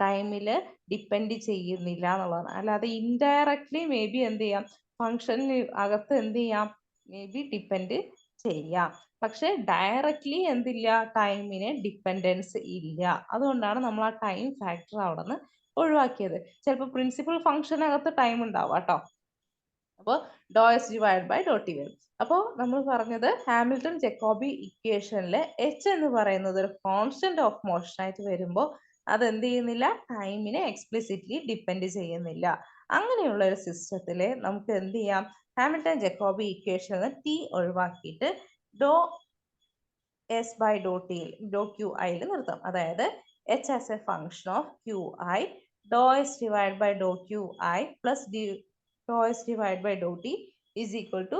ടൈമില് ഡിപ്പെൻഡ് ചെയ്യുന്നില്ല എന്നുള്ളതാണ്. അല്ലാതെ ഇൻഡയറക്ട്ലി മേ ബി എന്ത് ചെയ്യാം, ഫംഗ്ഷന് അകത്ത് എന്ത് ചെയ്യാം, മേ ബി ഡിപ്പെൻഡ് ചെയ്യാം. പക്ഷെ ഡയറക്റ്റ്ലി എന്തില്ല, ടൈമിന് ഡിപ്പെൻഡൻസ് ഇല്ല. അതുകൊണ്ടാണ് നമ്മൾ ആ ടൈം ഫാക്ടർ അവിടെ നിന്ന് ഒഴിവാക്കിയത്. ചിലപ്പോൾ പ്രിൻസിപ്പൽ ഫംഗ്ഷനകത്ത് ടൈം ഉണ്ടാവാം കേട്ടോ. അപ്പോൾ ഡോ S divide by Dr T വരും. അപ്പോൾ നമ്മൾ പറഞ്ഞത് ഹാമിൽട്ടൺ ജക്കോബി ഇക്വേഷനിൽ എച്ച് എന്ന് പറയുന്നത് ഒരു കോൺസ്റ്റന്റ് ഓഫ് മോഷൻ ആയിട്ട് വരുമ്പോൾ അത് എന്ത് ചെയ്യുന്നില്ല, ടൈമിനെ എക്സ്പ്ലിസിറ്റ്ലി ഡിപ്പെൻഡ് ചെയ്യുന്നില്ല. അങ്ങനെയുള്ള ഒരു സിസ്റ്റത്തിൽ നമുക്ക് എന്ത് ചെയ്യാം, ഹാമിൽട്ടൺ ജക്കോബി ഇക്വേഷനിൽ ടി ഒഴിവാക്കിയിട്ട് doh S by Dr Q ഐയിൽ നിർത്താം. അതായത് H as a function of Q I Dr S divide by Dr Q I plus Dr S divide by Dr T is equal to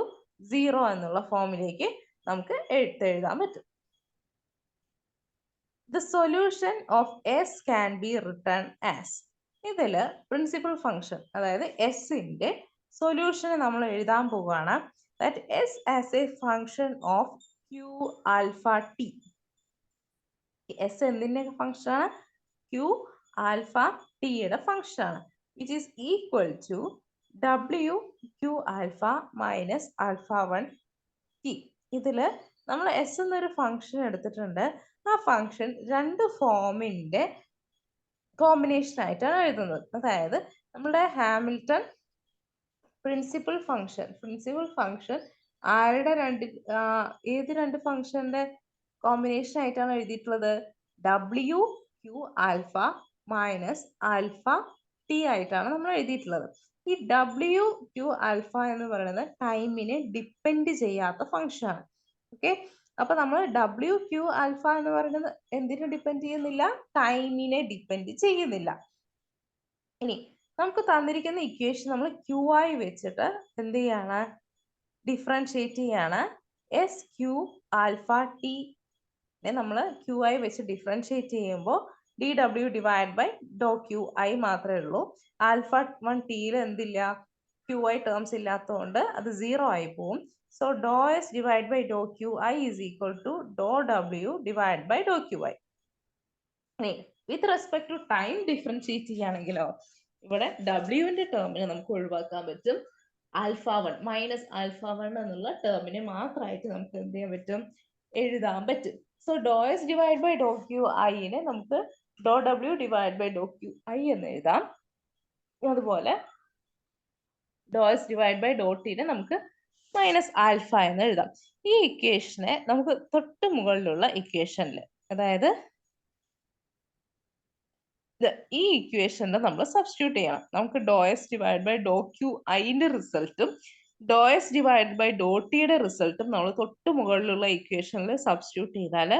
0 എന്നുള്ള ഫോമിലേക്ക് നമുക്ക് എഴുതാൻ പറ്റും. The solution of S can be written as, ഇതിൽ principal function അതായത് എസിന്റെ solution നമ്മൾ എഴുതാൻ പോവുകയാണ്. that S as a function of Q alpha T. S എന്തിന്റെ ഫംഗ്ഷൻ ആണ്, Q ആൽഫ ടിയുടെ ഫംഗ്ഷൻ ആണ്. which is equal to W Q alpha minus alpha 1 T. ഇതില് നമ്മൾ S എന്നൊരു ഫംഗ്ഷൻ എടുത്തിട്ടുണ്ട്. ആ ഫംഗ്ഷൻ രണ്ട് ഫോമിന്റെ കോമ്പിനേഷൻ ആയിട്ടാണ് എഴുതുന്നത്. അതായത് നമ്മുടെ ഹാമിൽട്ടൺ പ്രിൻസിപ്പൽ ഫംഗ്ഷൻ ആരുടെ ഏത് രണ്ട് ഫംഗ്ഷന്റെ കോമ്പിനേഷൻ ആയിട്ടാണ് എഴുതിയിട്ടുള്ളത്, W Q alpha minus alpha T ആയിട്ടാണ് നമ്മൾ എഴുതിയിട്ടുള്ളത്. ഈ W Q ആൽഫ എന്ന് പറയുന്നത് ടൈമിനെ ഡിപ്പെൻഡ് ചെയ്യാത്ത ഫംഗ്ഷൻ ആണ്. ഓക്കെ, അപ്പൊ നമ്മൾ W Q ആൽഫ എന്ന് പറയുന്നത് എന്തിനെ ഡിപ്പെൻഡ് ചെയ്യുന്നില്ല, ടൈമിനെ ഡിപ്പെൻഡ് ചെയ്യുന്നില്ല. ഇനി നമുക്ക് തന്നിരിക്കുന്ന ഇക്വേഷൻ നമ്മൾ ക്യു ആയി വെച്ചിട്ട് എന്ത് ചെയ്യാണ്, ഡിഫറൻഷിയേറ്റ് ചെയ്യാണ്. എസ് ക്യു ആൽഫ ടി നമ്മൾ ക്യു ആയി വെച്ച് ഡിഫറൻഷിയേറ്റ് ചെയ്യുമ്പോൾ D W divide by Dr Q I മാത്രമേ ഉള്ളൂ. ആൽഫ 1 ടിയിൽ എന്തില്ല, ക്യു ഐ ടേംസ് ഇല്ലാത്തതുകൊണ്ട് അത് 0 ആയി പോവും. So Dr S divide by Dr Q I is equal to doh W divide by Dr Q I. With respect to time differentiate ചെയ്യുകയാണെങ്കിലോ ഇവിടെ ഡബ്ല്യുവിന്റെ ടേമിനെ നമുക്ക് ഒഴിവാക്കാൻ പറ്റും. ആൽഫ 1 മൈനസ് ആൽഫ 1 എന്നുള്ള ടേമിനെ മാത്രമായിട്ട് നമുക്ക് എന്ത് ചെയ്യാൻ പറ്റും, എഴുതാൻ പറ്റും. So Dr S divide by Dr Q ഐനെ നമുക്ക് doh W divide by Dr Q I എന്ന് എഴുതാം. അതുപോലെ doh S divide by doh ടിനെ നമുക്ക് മൈനസ് ആൽഫ എന്ന് എഴുതാം. ഈ ഇക്വേഷനെ നമുക്ക് തൊട്ട് മുകളിലുള്ള ഇക്വേഷനിൽ, അതായത് ഈ ഇക്വേഷനിൽ നമ്മൾ സബ്സ്റ്റിറ്റ്യൂട്ട് ചെയ്യണം. നമുക്ക് ഡോ S divide by Dr Q ഐന്റെ റിസൾട്ടും doh S divide by doh ടിയുടെ റിസൾട്ടും നമ്മൾ തൊട്ട് മുകളിലുള്ള ഇക്വേഷനിൽ സബ്സ്റ്റിറ്റ്യൂട്ട് ചെയ്താൽ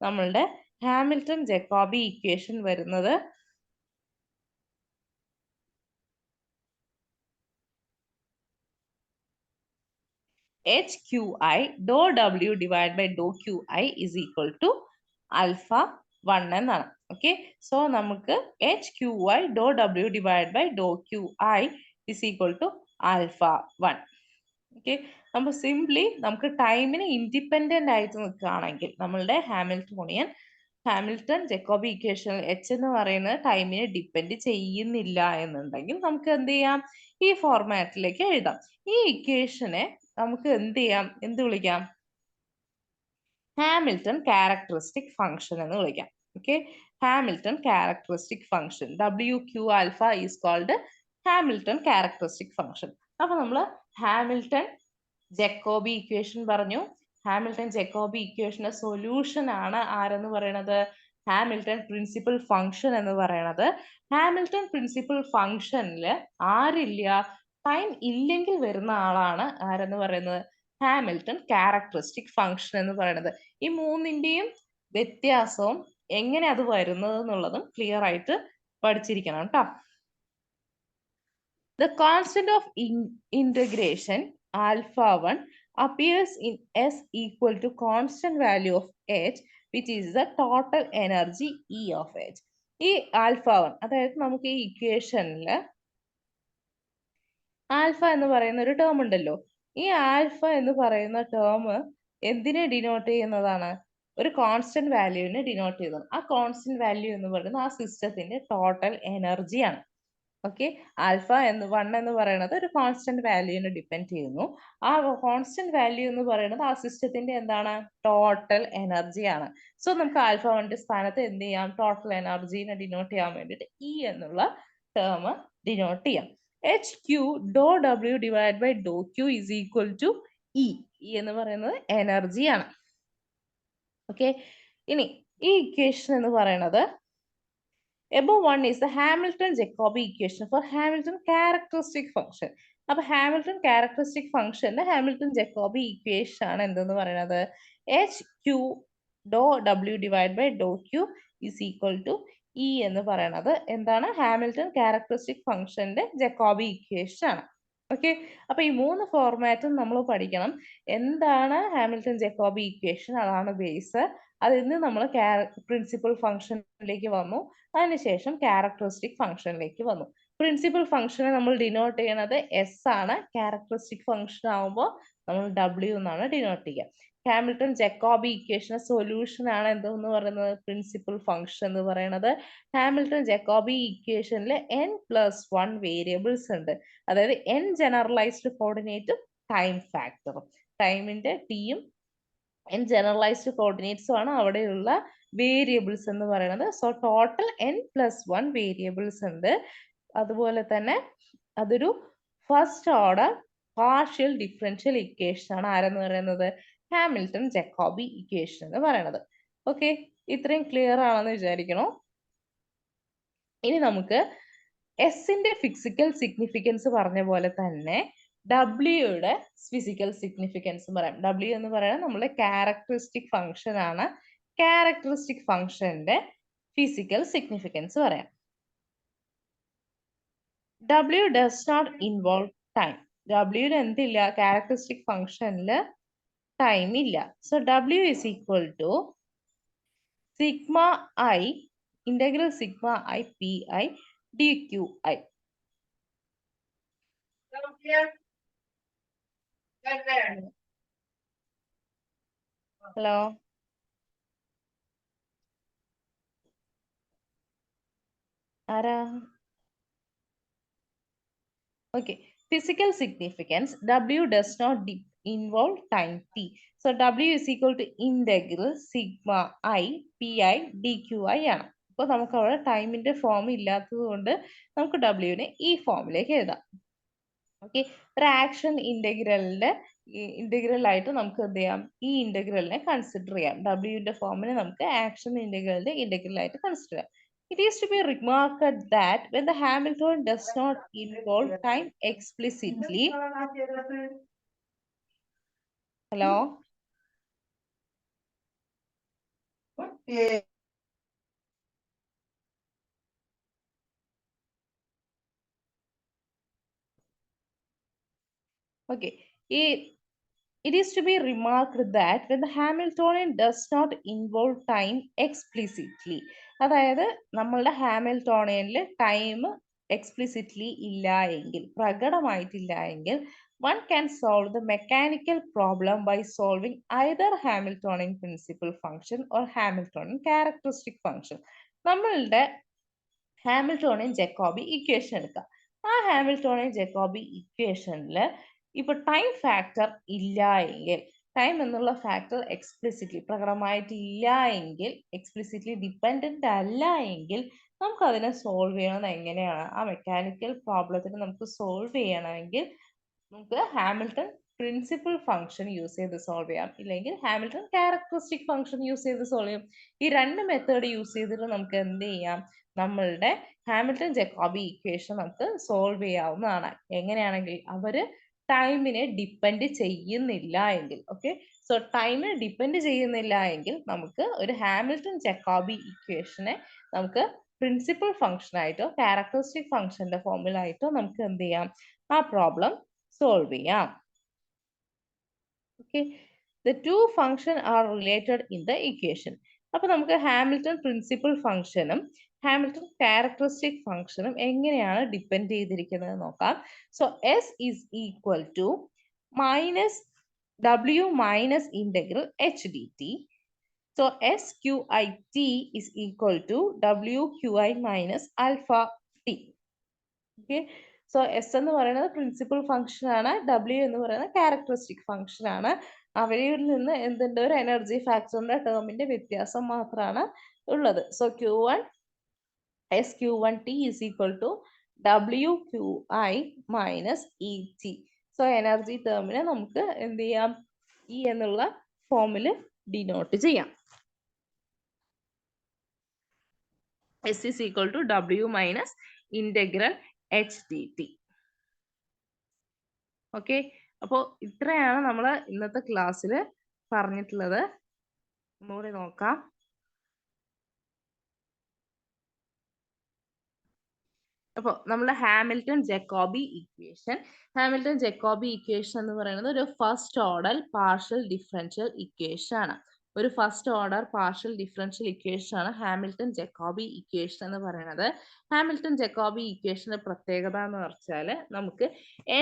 നമ്മളുടെ ഹാമിൽട്ടൺ ജക്കോബി ഇക്വേഷൻ വരുന്നത് HQI doh W divide by Dr Q I is equal to alpha 1 എന്നാണ്. ഓക്കെ, സോ നമുക്ക് HQI doh W divide by Dr Q I is equal to alpha 1. Okay, നമ്മൾ simply നമുക്ക് ടൈമിന് independent ആയിട്ട് നിൽക്കുകയാണെങ്കിൽ നമ്മളുടെ Hamilton Jacobi equation H എന്ന് പറയുന്നത് ടൈമിനെ ഡിപ്പെൻഡ് ചെയ്യുന്നില്ല എന്നുണ്ടെങ്കിൽ നമുക്ക് എന്ത് ചെയ്യാം, ഈ ഫോർമാറ്റിലേക്ക് എഴുതാം. ഈ ഇക്വേഷനെ നമുക്ക് എന്ത് ചെയ്യാം, എന്ത് വിളിക്കാം, ഹാമിൽട്ടൺ ക്യാരക്ടറിസ്റ്റിക് ഫംഗ്ഷൻ എന്ന് വിളിക്കാം. Okay, Hamilton characteristic function W Q alpha is called Hamilton characteristic function. അപ്പൊ നമ്മൾ ഹാമിൽട്ടൺ ജക്കോബി ഇക്വേഷൻ പറഞ്ഞു. ഹാമിൽട്ടൺ ജക്കോബി ഇക്വേഷന്റെ സൊല്യൂഷൻ ആണ് ആരെന്ന് പറയുന്നത്, ഹാമിൽട്ടൺ പ്രിൻസിപ്പൽ ഫംഗ്ഷൻ എന്ന് പറയുന്നത്. ഹാമിൽട്ടൺ പ്രിൻസിപ്പൽ ഫംഗ്ഷനിൽ ആരില്ല, ടൈം ഇല്ലെങ്കിൽ വരുന്ന ആളാണ് ആരെന്ന് പറയുന്നത്, ഹാമിൽട്ടൺ ക്യാരക്ടറിസ്റ്റിക് ഫംഗ്ഷൻ എന്ന് പറയുന്നത്. ഈ മൂന്നിന്റെയും വ്യത്യാസവും എങ്ങനെ അത് വരുന്നത് എന്നുള്ളതും ക്ലിയർ ആയിട്ട് പഠിച്ചിരിക്കണം കേട്ടോ. The constant of integration alpha 1 appears in S equal to constant value of H, which is the total energy E of H. ഈ ആൽഫ 1 അതായത് നമുക്ക് ഈ ഇക്വേഷനിൽ ആൽഫ എന്ന് പറയുന്ന ഒരു ടേം ഉണ്ടല്ലോ. ഈ ആൽഫ എന്ന് പറയുന്ന ടേം എന്തിനെ ഡിനോട്ട് ചെയ്യുന്നതാണ്, ഒരു കോൺസ്റ്റന്റ് വാല്യൂവിനെ ഡിനോട്ട് ചെയ്യുന്നത്. ആ കോൺസ്റ്റന്റ് വാല്യൂ എന്ന് പറയുന്നത് ആ സിസ്റ്റത്തിന്റെ ടോട്ടൽ എനർജിയാണ്. ഓക്കെ, ആൽഫ വൺ എന്ന് പറയുന്നത് ഒരു കോൺസ്റ്റന്റ് വാല്യൂവിനെ ഡിപ്പെൻഡ് ചെയ്യുന്നു. ആ കോൺസ്റ്റന്റ് വാല്യൂ എന്ന് പറയുന്നത് ആ സിസ്റ്റത്തിന്റെ എന്താണ്, ടോട്ടൽ എനർജി ആണ്. സോ നമുക്ക് ആൽഫ വണ്ണിന്റെ സ്ഥാനത്ത് എന്ത് ചെയ്യാം, ടോട്ടൽ എനർജീനെ ഡിനോട്ട് ചെയ്യാൻ വേണ്ടിയിട്ട് ഇ എന്നുള്ള ടേം ഡിനോട്ട് ചെയ്യാം. H Q doh W divide by doh Q is equal to E. E എന്ന് പറയുന്നത് എനർജി ആണ്. ഓക്കെ, ഇനി ഈ ഇക്വേഷൻ എന്ന് പറയുന്നത് above one is the Hamilton-Jacobi equation for Hamilton characteristic function. അപ്പോൾ ഹാമിൽട്ടൺ ക്യാരക്ടറിസ്റ്റിക് ഫംഗ്ഷന്റെ ഹാമിൽട്ടൺ-ജക്കോബി ഇക്വേഷൻ ആണ് എന്തെന്ന് പറയുന്നത്, H Q doh W divide by doh Q is equal to E എന്ന് പറയുന്നത് എന്താണ്, ഹാമിൽട്ടൺ ക്യാരക്ടറിസ്റ്റിക് ഫംഗ്ഷന്റെ ജക്കോബി ഇക്വേഷൻ ആണ്. ഓക്കെ, അപ്പൊ ഈ മൂന്ന് ഫോർമാറ്റും നമ്മൾ പഠിക്കണം. എന്താണ് ഹാമിൽട്ടൺ-ജക്കോബി ഇക്വേഷൻ, അതാണ് ബേസ്. അതിൽ നിന്ന് നമ്മൾ പ്രിൻസിപ്പൽ ഫംഗ്ഷനിലേക്ക് വന്നു, അതിനുശേഷം ക്യാരക്ടറിസ്റ്റിക് ഫംഗ്ഷനിലേക്ക് വന്നു. പ്രിൻസിപ്പൽ ഫംഗ്ഷനെ നമ്മൾ ഡിനോട്ട് ചെയ്യുന്നത് എസ് ആണ്. ക്യാരക്ടറിസ്റ്റിക് ഫംഗ്ഷൻ ആവുമ്പോൾ നമ്മൾ ഡബ്ല്യു എന്നാണ് ഡിനോട്ട് ചെയ്യുക. ഹാമിൽട്ടൺ ജക്കോബി ഇക്വേഷന്റെ സൊല്യൂഷൻ ആണ് എന്തെന്ന് പറയുന്നത്, പ്രിൻസിപ്പൽ ഫംഗ്ഷൻ എന്ന് പറയുന്നത്. ഹാമിൽട്ടൺ ജക്കോബി ഇക്വേഷനിൽ n+1 വേരിയബിൾസ് ഉണ്ട്. അതായത് n ജനറലൈസ്ഡ് കോർഡിനേറ്റും ടൈം ഫാക്ടറും, ടൈമിന്റെ ടിയും n ജനറലൈസ്ഡ് കോർഡിനേറ്റ്സും ആണ് അവിടെയുള്ള വേരിയബിൾസ് എന്ന് പറയുന്നത്. സോ ടോട്ടൽ n+1 വേരിയബിൾസ് ഉണ്ട്. അതുപോലെ തന്നെ അതൊരു first order partial differential equation ആണ്. ആരെന്ന് പറയുന്നത്, ഹാമിൽട്ടൺ ജക്കോബി ഇക്വേഷൻ എന്ന് പറയുന്നത്. ഓക്കെ, ഇത്രയും ക്ലിയർ ആണെന്ന് വിചാരിക്കണോ. ഇനി നമുക്ക് എസിന്റെ ഫിസിക്കൽ സിഗ്നിഫിക്കൻസ് പറഞ്ഞ പോലെ തന്നെ ഡബ്ല്യൂയുടെ ഫിസിക്കൽ സിഗ്നിഫിക്കൻസ് പറയാം. ഡബ്ല്യു എന്ന് പറയുന്നത് നമ്മുടെ ക്യാരക്ടറിസ്റ്റിക് ഫംഗ്ഷൻ ആണ്. ക്യാരക്ടറിസ്റ്റിക് ഫംഗ്ഷന്റെ ഫിസിക്കൽ സിഗ്നിഫിക്കൻസ് പറയാം. W does not involve time. ഡബ്ല്യൂയിൽ എന്തില്ല, ക്യാരക്ടറിസ്റ്റിക് ഫംഗ്ഷനിൽ ടൈം ഇല്ല. So W is equal to sigma I integral sigma I P I D Q I. Hello, ആരാ? Okay, physical significance, W does not involve time t. So W is equal to integral sigma I pi dqi ആണ്. അപ്പോൾ നമുക്ക് അവിടെ ടൈമിന്റെ form ഇല്ലാത്തത് കൊണ്ട് നമുക്ക് ഡബ്ല്യുവിനെ ഈ ഫോമിലേക്ക് എഴുതാം. ഓക്കെ, ഒരു ആക്ഷൻ ഇന്റഗ്രലിന്റെ ഇന്റഗ്രൽ ആയിട്ട് നമുക്ക് എന്ത് ചെയ്യാം, ഈ ഇന്റഗ്രലിനെ കൺസിഡർ ചെയ്യാം. ഡബ്ല്യുവിന്റെ ഫോമിനെ നമുക്ക് ആക്ഷൻ ഇന്റഗ്രലിന്റെ ഇന്റഗ്രൽ ആയിട്ട് കൺസിഡർ ചെയ്യാം. It is to be remarked that when the Hamiltonian does not involve time explicitly. Hello? Okay. It is to be remarked that when the Hamiltonian does not involve time explicitly, അതായത് നമ്മളുടെ ഹാമിൽട്ടോണിയനിൽ time explicitly ഇല്ല എങ്കിൽ, പ്രകടമായിട്ടില്ല എങ്കിൽ, one can solve the mechanical problem by solving either Hamiltonian principal function or Hamiltonian characteristic function. നമ്മളുടെ Hamiltonian Jacobi equation എടുക്കുക. ആ Hamiltonian Jacobi ഇക്വേഷനിൽ ഇപ്പൊ ടൈം ഫാക്ടർ ഇല്ല എങ്കിൽ, ടൈം എന്നുള്ള ഫാക്ടർ എക്സ്പ്ലിസിറ്റ്ലി പ്രകടമായിട്ടില്ല എങ്കിൽ, എക്സ്പ്ലിസിറ്റ്ലി ഡിപ്പെൻഡന്റ് അല്ല എങ്കിൽ, നമുക്ക് അതിനെ സോൾവ് ചെയ്യണം. എങ്ങനെയാണ്, ആ മെക്കാനിക്കൽ പ്രോബ്ലത്തിന് നമുക്ക് സോൾവ് ചെയ്യണമെങ്കിൽ നമുക്ക് ഹാമിൽട്ടൺ പ്രിൻസിപ്പൽ ഫംഗ്ഷൻ യൂസ് ചെയ്ത് സോൾവ് ചെയ്യാം, ഇല്ലെങ്കിൽ ഹാമിൽട്ടൺ ക്യാരക്ടറിസ്റ്റിക് ഫംഗ്ഷൻ യൂസ് ചെയ്ത് സോൾവ് ചെയ്യാം. ഈ രണ്ട് മെത്തേഡ് യൂസ് ചെയ്തിട്ട് നമുക്ക് എന്ത് ചെയ്യാം, നമ്മളുടെ ഹാമിൽട്ടൺ ജക്കോബി ഇക്വേഷൻ നമുക്ക് സോൾവ് ചെയ്യാവുന്നതാണ്. എങ്ങനെയാണെങ്കിൽ അവര് ടൈമിനെ ഡിപ്പെൻഡ് ചെയ്യുന്നില്ല എങ്കിൽ. ഓക്കെ, സോ ടൈമിനെ ഡിപ്പെൻഡ് ചെയ്യുന്നില്ല എങ്കിൽ നമുക്ക് ഒരു ഹാമിൽട്ടൺ ജക്കോബി ഇക്വേഷനെ നമുക്ക് പ്രിൻസിപ്പൽ ഫംഗ്ഷൻ ആയിട്ടോ ക്യാരക്ടറിസ്റ്റിക് ഫംഗ്ഷന്റെ ഫോമിലായിട്ടോ നമുക്ക് എന്ത് ചെയ്യാം, ആ പ്രോബ്ലം സോൾവ് ചെയ്യാം. Okay, the two functions are related in the equation. അപ്പൊ നമുക്ക് ഹാമിൽട്ടൺ പ്രിൻസിപ്പൽ ഫംഗ്ഷനും ഹാമിൽട്ടൺ ക്യാരക്ടറിസ്റ്റിക് ഫംഗ്ഷനും എങ്ങനെയാണ് ഡിപ്പെൻഡ് ചെയ്തിരിക്കുന്നത് നോക്കാം. So S is equal to minus W minus integral H D T. So S Q I T is equal to W Q I minus alpha T. Okay. So S എന്ന് പറയുന്നത് principal function ആണ്, W എന്ന് പറയുന്നത് characteristic function ആണ്. അവയിൽ നിന്ന് എന്തുണ്ട്, ഒരു എനർജി ഫാക്ടറിന്റെ ടേമിന്റെ വ്യത്യാസം മാത്രമാണ് ഉള്ളത്. So Q1 SQ1T is equal to WQI minus ET. So energy ടേമിനെ നമുക്ക് എന്ത് ചെയ്യാം, ഇ എന്നുള്ള ഫോമിൽ ഡിനോട്ട് ചെയ്യാം. S is equal to W minus integral H dt. Okay. അപ്പോൾ ഇത്രയാണ് നമ്മൾ ഇന്നത്തെ ക്ലാസ്സിൽ പറഞ്ഞിട്ടുള്ളത്. ഒന്നുകൂടി നോക്കാം. അപ്പോൾ നമ്മുടെ ഹാമിൽട്ടൺ ജക്കോബി ഇക്വേഷൻ എന്ന് പറയുന്നത് ഒരു first order partial differential equation ആണ്. ഒരു first order partial differential equation ആണ് ഹാമിൽട്ടൺ ജക്കോബി ഇക്വേഷൻ എന്ന് പറയുന്നത്. ഹാമിൽട്ടൺ ജക്കോബി ഇക്വേഷന്റെ പ്രത്യേകത എന്ന് വെച്ചാൽ നമുക്ക്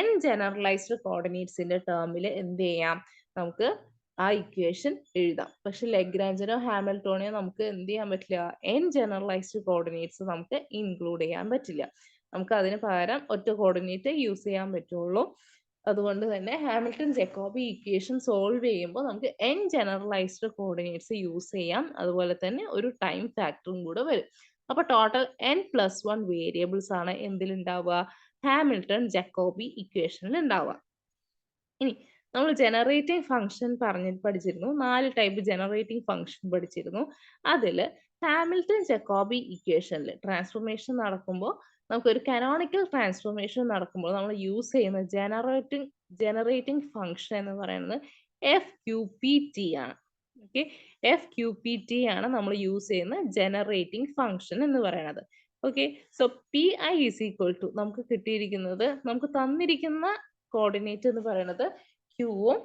n ജനറലൈസ്ഡ് കോർഡിനേറ്റ്സിന്റെ ടേമിൽ എന്ത് ചെയ്യാം, നമുക്ക് ആ ഇക്വേഷൻ എഴുതാം. പക്ഷെ ലഗ്രാഞ്ചിനോ ഹാമിൽട്ടോണിയോ നമുക്ക് എന്ത് ചെയ്യാൻ പറ്റില്ല, n ജനറലൈസ്ഡ് കോർഡിനേറ്റ്സ് നമുക്ക് ഇൻക്ലൂഡ് ചെയ്യാൻ പറ്റില്ല. നമുക്ക് അതിന് പകരം ഒറ്റ കോർഡിനേറ്റ് യൂസ് ചെയ്യാൻ പറ്റുള്ളൂ. അതുകൊണ്ട് തന്നെ ഹാമിൽട്ടൺ ജക്കോബി ഇക്വേഷൻ സോൾവ് ചെയ്യുമ്പോൾ നമുക്ക് n ജനറലൈസ്ഡ് കോർഡിനേറ്റ്സ് യൂസ് ചെയ്യാം. അതുപോലെ തന്നെ ഒരു ടൈം ഫാക്ടറും കൂടെ വരും. അപ്പൊ ടോട്ടൽ n+1 വേരിയബിൾസ് ആണ് എന്തിലുണ്ടാവുക, ഹാമിൽട്ടൺ ജക്കോബി ഇക്വേഷനിൽ ഉണ്ടാവുക. ഇനി നമ്മൾ ജനറേറ്റിംഗ് ഫംഗ്ഷൻ പഠിച്ചിരുന്നു. 4 ടൈപ്പ് ജനറേറ്റിംഗ് ഫംഗ്ഷൻ പഠിച്ചിരുന്നു. അതിൽ ഹാമിൽട്ടൺ ജക്കോബി ഇക്വേഷനിൽ ട്രാൻസ്ഫോർമേഷൻ നടക്കുമ്പോൾ നമുക്കൊരു കനോണിക്കൽ ട്രാൻസ്ഫോർമേഷൻ നടക്കുമ്പോൾ നമ്മൾ യൂസ് ചെയ്യുന്ന ജനറേറ്റിംഗ് ഫംഗ്ഷൻ എന്ന് പറയുന്നത് FQPT ആണ്. ഓക്കെ, FQPT ആണ് നമ്മൾ യൂസ് ചെയ്യുന്ന ജനറേറ്റിംഗ് ഫംഗ്ഷൻ എന്ന് പറയുന്നത്. Okay, so PI is equal to നമുക്ക് കിട്ടിയിരിക്കുന്നത്, നമുക്ക് തന്നിരിക്കുന്ന കോർഡിനേറ്റ് എന്ന് പറയുന്നത് ക്യൂവും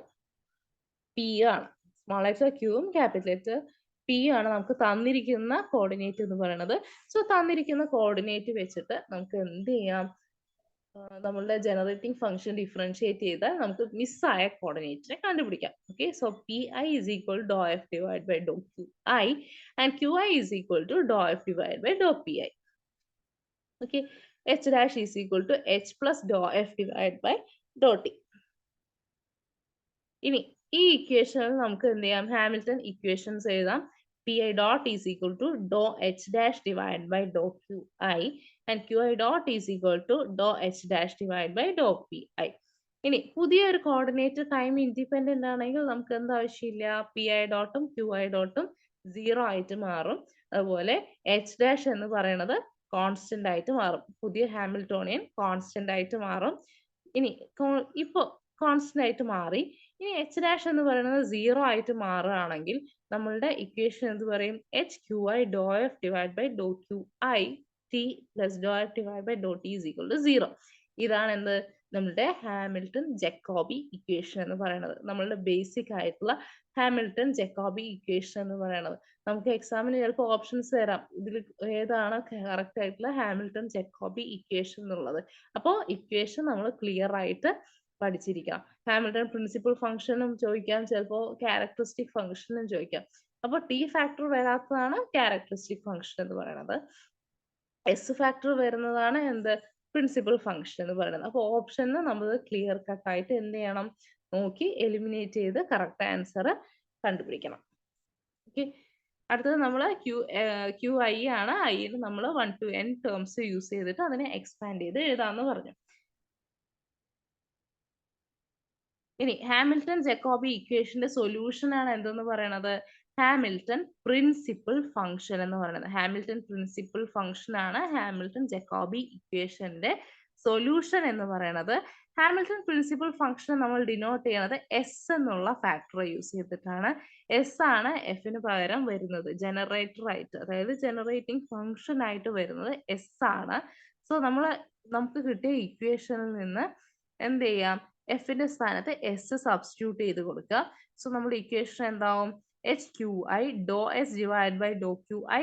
പി ആണ്. സ്മോൾ ലെറ്റർ ക്യൂവും ക്യാപിറ്റൽ ലെറ്റർ പി ആണ് നമുക്ക് തന്നിരിക്കുന്ന കോർഡിനേറ്റ് എന്ന് പറയുന്നത്. സോ തന്നിരിക്കുന്ന കോർഡിനേറ്റ് വെച്ചിട്ട് നമുക്ക് എന്ത് ചെയ്യാം, നമ്മളുടെ ജനറേറ്റിംഗ് ഫംഗ്ഷൻ ഡിഫറൻഷിയേറ്റ് ചെയ്താൽ നമുക്ക് മിസ്സായ കോർഡിനേറ്റിനെ കണ്ടുപിടിക്കാം. Okay, so PI is equal doh F divide by Dr QI and QI is equal to doh F divide by Dr PI. Okay, H dash is equal to H plus dou F divided by dou T. ഇനി ഈ ഇക്വേഷനിൽ നമുക്ക് എന്ത് ചെയ്യാം, Hamilton equations എഴുതാം. PI dot is equal to dou H dash divided by dou QI and QI dot is equal to dou H dash divided by dou PI. ഇനി പുതിയൊരു coordinate time independent ആണെങ്കിൽ നമുക്ക് എന്താ ആവശ്യമില്ല, PI ഡോട്ടും QI ഡോട്ടും 0 ആയിട്ട് മാറും. അതുപോലെ H dash എന്ന് പറയുന്നത് കോൺസ്റ്റന്റ് ആയിട്ട് മാറും. പുതിയ ഹാമിൽട്ടോണിയൻ കോൺസ്റ്റന്റ് ആയിട്ട് മാറും. ഇനി ഇപ്പോ കോൺസ്റ്റന്റ് ആയിട്ട് മാറി. ഇനി H dash എന്ന് പറയുന്നത് 0 ആയിട്ട് മാറുകയാണെങ്കിൽ നമ്മളുടെ ഇക്വേഷൻ എന്ത് പറയും, HQI doh F divide by Dr QI T plus doh F divide by doh T is equal to 0. ഇതാണ് എന്ത്, നമ്മളുടെ ഹാമിൽട്ടൺ ജക്കോബി ഇക്വേഷൻ എന്ന് പറയുന്നത്. നമ്മളുടെ ബേസിക് ആയിട്ടുള്ള ഹാമിൽട്ടൺ ജക്കോബി ഇക്വേഷൻ എന്ന് പറയുന്നത്. നമുക്ക് എക്സാമിന് ചിലപ്പോൾ ഓപ്ഷൻസ് തരാം, ഇതിൽ ഏതാണ് കറക്റ്റ് ആയിട്ടുള്ള ഹാമിൽട്ടൺ ജക്കോബി ഇക്വേഷൻ എന്നുള്ളത്. അപ്പോൾ ഇക്വേഷൻ നമ്മൾ ക്ലിയർ ആയിട്ട് പഠിച്ചിരിക്കാം. ഹാമിൽട്ടൺ പ്രിൻസിപ്പൽ ഫംഗ്ഷനും ചോദിക്കാം, ചിലപ്പോൾ ക്യാരക്ടറിസ്റ്റിക് ഫംഗ്ഷനും ചോദിക്കാം. അപ്പോൾ ടി ഫാക്ടർ വരാത്തതാണ് ക്യാരക്ടറിസ്റ്റിക് ഫംഗ്ഷൻ എന്ന് പറയുന്നത്. എസ് ഫാക്ടർ വരുന്നതാണ് എന്ത്, പ്രിൻസിപ്പൽ ഫംഗ്ഷൻ എന്ന് പറയുന്നത്. അപ്പോൾ ഓപ്ഷന് നമ്മൾ ക്ലിയർ കട്ട് ആയിട്ട് എന്ത് ചെയ്യണം, നോക്കി എലിമിനേറ്റ് ചെയ്ത് കറക്റ്റ് ആൻസർ കണ്ടുപിടിക്കണം. ഓക്കെ, അടുത്തത് നമ്മൾ QI ആണ്. ഐയിൽ നമ്മൾ 1 to n ടേംസ് യൂസ് ചെയ്തിട്ട് അതിനെ എക്സ്പാൻഡ് ചെയ്ത് എഴുതാമെന്ന് പറഞ്ഞു. ഇനി ഹാമിൽട്ടൺ ജക്കോബി ഇക്വേഷന്റെ സൊല്യൂഷൻ ആണ് എന്തെന്ന് പറയുന്നത്, ഹാമിൽട്ടൺ പ്രിൻസിപ്പൽ ഫംഗ്ഷൻ എന്ന് പറയുന്നത്. ഹാമിൽട്ടൺ പ്രിൻസിപ്പൽ ഫംഗ്ഷൻ ആണ് ഹാമിൽട്ടൺ ജക്കോബി ഇക്വേഷന്റെ സൊല്യൂഷൻ എന്ന് പറയുന്നത്. ഹാമിൽട്ടൺ പ്രിൻസിപ്പൽ ഫംഗ്ഷൻ നമ്മൾ ഡിനോട്ട് ചെയ്യുന്നത് എസ് എന്നുള്ള ഫാക്ടർ യൂസ് ചെയ്തിട്ടാണ്. എസ് ആണ് എഫിന് പകരം വരുന്നത് ജനറേറ്റർ ആയിട്ട്, അതായത് ജനറേറ്റിംഗ് ഫംഗ്ഷൻ ആയിട്ട് വരുന്നത് എസ് ആണ്. സോ നമുക്ക് കിട്ടിയ ഇക്വേഷനിൽ നിന്ന് എന്ത് ചെയ്യാം, എഫിന്റെ സ്ഥാനത്ത് എസ് സബ്സ്റ്റിറ്റ്യൂട്ട് ചെയ്ത് കൊടുക്കുക. സോ നമ്മുടെ ഇക്വേഷൻ എന്താവും, HQI doh S divide by Dr QI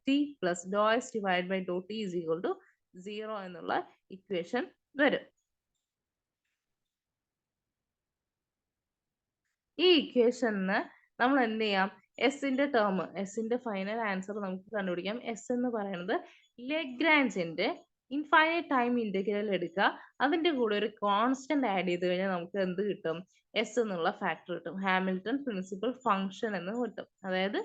T plus Dr S divide by doh T is equal to 0 എന്നുള്ള ഇക്വേഷൻ വരും. ഈ ഇക്വേഷന് നമ്മൾ എന്ത് ചെയ്യാം, എസിന്റെ ടേം, എസിന്റെ ഫൈനൽ ആൻസർ നമുക്ക് കണ്ടുപിടിക്കാം. എസ് എന്ന് പറയുന്നത് ലഗ്രാഞ്ചിന്റെ ഇൻഫൈനൈറ്റ് ടൈം ഇന്റഗ്രൽ എടുക്കുക, അതിന്റെ കൂടെ ഒരു കോൺസ്റ്റന്റ് ആഡ് ചെയ്ത് കഴിഞ്ഞാൽ നമുക്ക് എന്ത് കിട്ടും? എസ് എന്നുള്ള ഫാക്ടർ കിട്ടും. ഹാമിൽട്ടൺ പ്രിൻസിപ്പൽ ഫംഗ്ഷൻ എന്ന് കിട്ടും. അതായത്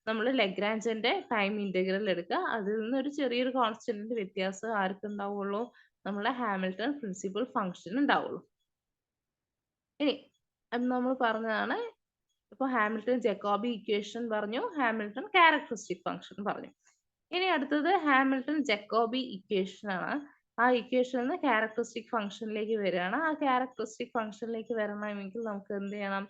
നമ്മൾ ലഗ്രാഞ്ചിന്റെ ടൈം ഇന്റഗ്രൽ എടുക്കുക, അതിൽ നിന്ന് ഒരു ചെറിയൊരു കോൺസ്റ്റന്റിന്റെ വ്യത്യാസം ആർക്ക് ഉണ്ടാവുള്ളൂ? നമ്മളെ ഹാമിൽട്ടൺ പ്രിൻസിപ്പൽ ഫംഗ്ഷൻ ഉണ്ടാവുള്ളൂ. ഇനി നമ്മൾ പറഞ്ഞതാണ്, ഇപ്പൊ ഹാമിൽട്ടൺ ജക്കോബി ഇക്വേഷൻ പറഞ്ഞു, ഹാമിൽട്ടൺ ക്യാരക്ടറിസ്റ്റിക് ഫംഗ്ഷൻ പറഞ്ഞു. ഇനി അടുത്തത് ഹാമിൽട്ടൺ ജക്കോബി ഇക്വേഷൻ ആണ്. ആ ഇക്വേഷനിൽ നിന്ന് ക്യാരക്ടറിസ്റ്റിക് ഫംഗ്ഷനിലേക്ക് വരികയാണ്. ആ ക്യാരക്ടറിസ്റ്റിക് ഫംഗ്ഷനിലേക്ക് വരണമെങ്കിൽ നമുക്ക് എന്ത് ചെയ്യണം?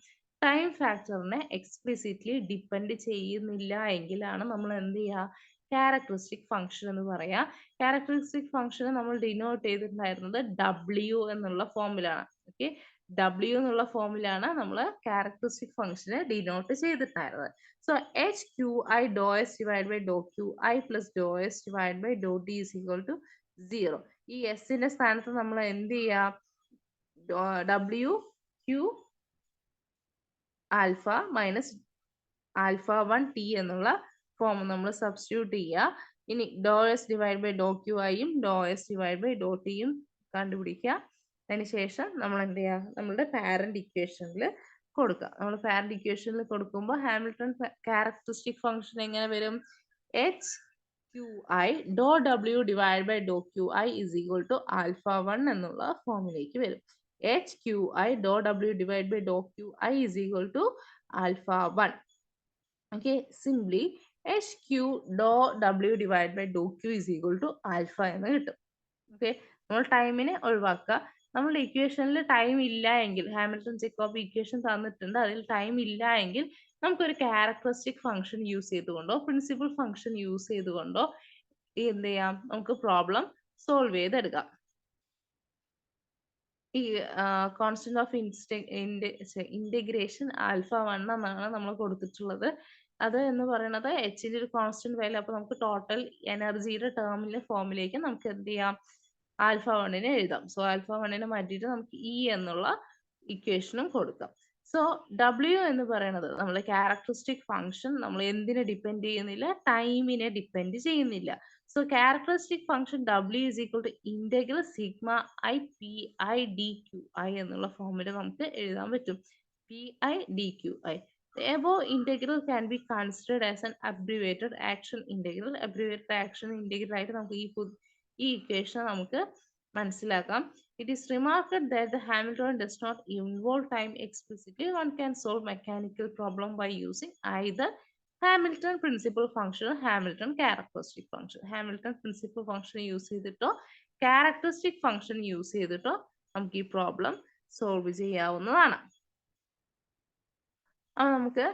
ടൈം ഫാക്ടറിനെ എക്സ്പ്ലിസിറ്റ്ലി ഡിപ്പെൻഡ് ചെയ്യുന്നില്ല എങ്കിലാണ് നമ്മൾ എന്ത് ചെയ്യുക? ക്യാരക്ടറിസ്റ്റിക് ഫംഗ്ഷൻ എന്ന് പറയാ. ക്യാരക്ടറിസ്റ്റിക് ഫംഗ്ഷനെ നമ്മൾ ഡിനോട്ട് ചെയ്തിട്ടുണ്ടായിരുന്നത് W എന്നുള്ള ഫോമിലാണ്. ഓക്കെ, W എന്നുള്ള ഫോമിലാണ് നമ്മൾ ക്യാരക്ടറിസ്റ്റിക് ഫംഗ്ഷനെ ഡിനോട്ട് ചെയ്തിട്ടുണ്ടായിരുന്നത്. So HQi dou s divided by dou Qi plus dou s divided by dou t is equal to 0. ഈ എസിന്റെ സ്ഥാനത്ത് നമ്മൾ എന്ത് ചെയ്യാം? W Q alpha minus alpha 1 t എന്നുള്ള ഫോം നമ്മൾ സബ്സ്റ്റിറ്റ്യൂട്ട് ചെയ്യുക. ഇനി doh S divide by Dr Q ഐയും doh S divide by doh ടിയും കണ്ടുപിടിക്കുക. അതിനുശേഷം നമ്മൾ എന്ത് ചെയ്യുക? നമ്മളുടെ പാരന്റ് ഇക്വേഷനിൽ കൊടുക്കുക. നമ്മൾ പാരന്റ് ഇക്വേഷനിൽ കൊടുക്കുമ്പോൾ ഹാമിൽട്ടൺ ക്യാരക്ടറിസ്റ്റിക് ഫംഗ്ഷൻ എങ്ങനെ വരും? H Q I doh W divide by Dr Q I is equal to alpha 1 എന്നുള്ള ഫോമിലേക്ക് വരും. H Q I doh W divide by Dr Q I is equal to alpha 1. Okay, simply HQ dou W divided by dou Q is equal to alpha എന്ന് കിട്ടും. Okay, നമ്മൾ ടൈമിനെ ഒഴിവാക്കുക. നമ്മുടെ ഇക്വേഷനിൽ time ഇല്ല എങ്കിൽ, ഹാമിൽട്ടൺ ജക്കോബി ഇക്വേഷൻ തന്നിട്ടുണ്ട്, അതിൽ ടൈം ഇല്ല എങ്കിൽ നമുക്കൊരു ക്യാരക്ടറിസ്റ്റിക് ഫംഗ്ഷൻ യൂസ് ചെയ്തുകൊണ്ടോ പ്രിൻസിപ്പൽ ഫംഗ്ഷൻ യൂസ് ചെയ്തുകൊണ്ടോ എന്ത് ചെയ്യാം? നമുക്ക് പ്രോബ്ലം സോൾവ് ചെയ്തെടുക്കാം. ഈ കോൺസ്റ്റന്റ് ഓഫ് ഇന്റഗ്രേഷൻ ആൽഫ 1 എന്നാണ് നമ്മൾ കൊടുത്തിട്ടുള്ളത്. അത് എന്ന് പറയുന്നത് എച്ചിന്റെ ഒരു കോൺസ്റ്റന്റ് വാല്യൂ. അപ്പൊ നമുക്ക് ടോട്ടൽ എനർജിയുടെ ടേമിലെ ഫോമിലേക്ക് നമുക്ക് എന്ത് ചെയ്യാം? ആൽഫ 1നെ എഴുതാം. സോ ആൽഫ 1നെ മാറ്റിയിട്ട് നമുക്ക് ഇ എന്നുള്ള ഇക്വേഷനും കൊടുക്കാം. സോ W എന്ന് പറയുന്നത് നമ്മുടെ ക്യാരക്ടറിസ്റ്റിക് ഫംഗ്ഷൻ നമ്മൾ എന്തിനെ ഡിപ്പെൻഡ് ചെയ്യുന്നില്ല? ടൈമിനെ ഡിപ്പെൻഡ് ചെയ്യുന്നില്ല. So characteristic function W is equal to integral sigma I Pi dQi എന്നുള്ള ഫോമിൽ നമുക്ക് എഴുതാൻ പറ്റും. Pi dQi. The above integral can be considered as an abbreviated action integral. Abbreviated action integral ആയിട്ട് നമുക്ക് ഈ ഇക്വേഷൻ നമുക്ക് മനസ്സിലാക്കാം. It is remarked that the Hamiltonian does not involve time explicitly. One can solve mechanical problem by using either Hamilton principal function, Hamilton characteristic function. Hamilton principal function use ചെയ്തിട്ടോ characteristic function use ചെയ്തിട്ടോ നമുക്ക് ഈ problem solve ചെയ്യാവുന്നതാണ്. അപ്പൊ നമുക്ക്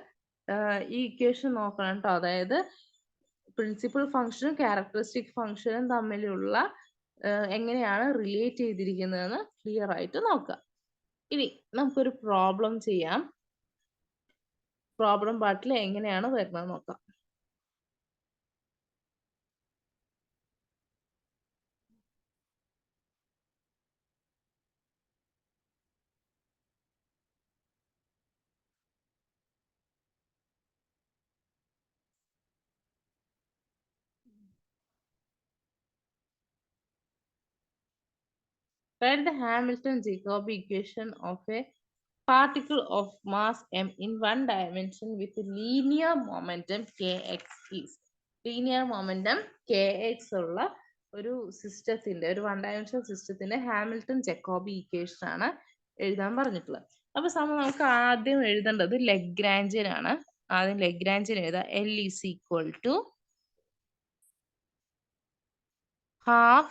ഈ equation നോക്കണം കേട്ടോ. അതായത് പ്രിൻസിപ്പൽ ഫംഗ്ഷനും ക്യാരക്ടറിസ്റ്റിക് ഫംഗ്ഷനും തമ്മിലുള്ള എങ്ങനെയാണ് റിലേറ്റ് ചെയ്തിരിക്കുന്നതെന്ന് ക്ലിയർ ആയിട്ട് നോക്കാം. ഇനി നമുക്കൊരു പ്രോബ്ലം ചെയ്യാം. പ്രോബ്ലം പാർട്ടിൽ എങ്ങനെയാണ് വരുന്നത് നോക്കാം. Write the Hamilton-Jacobi equation of a particle of mass m in one dimension with linear momentum kx is. Linear momentum kx ഉള്ള ഒരു സിസ്റ്റത്തിന്റെ, ഒരു വൺ ഡയമെൻഷണൽ സിസ്റ്റത്തിന്റെ ഹാമിൽട്ടൺ ജക്കോബി ഇക്വേഷൻ ആണ് എഴുതാൻ പറഞ്ഞിട്ടുള്ളത്. അപ്പൊ നമുക്ക് ആദ്യം എഴുതേണ്ടത് ലഗ്രാഞ്ചിയൻ ആണ്. ആദ്യം ലഗ്രാഞ്ചിയൻ എഴുതാം. L is equal to half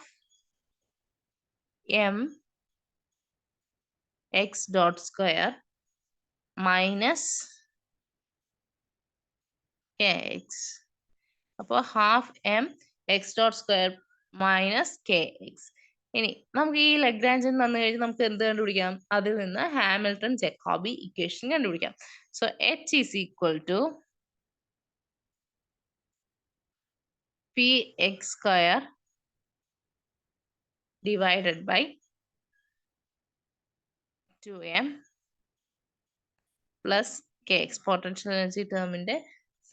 m x dot square minus kx. അപ്പോൾ half M X dot square minus K X. ഇനി നമുക്ക് ഈ ലഗ്രാഞ്ചിയൻ തന്നു കഴിഞ്ഞാൽ നമുക്ക് എന്ത് കണ്ടുപിടിക്കാം? അതിൽ നിന്ന് ഹാമിൽട്ടൺ ജക്കോബി ഇക്വേഷൻ കണ്ടുപിടിക്കാം. So H is equal to px square divided by 2m plus kx. Potential energy ടേമിന്റെ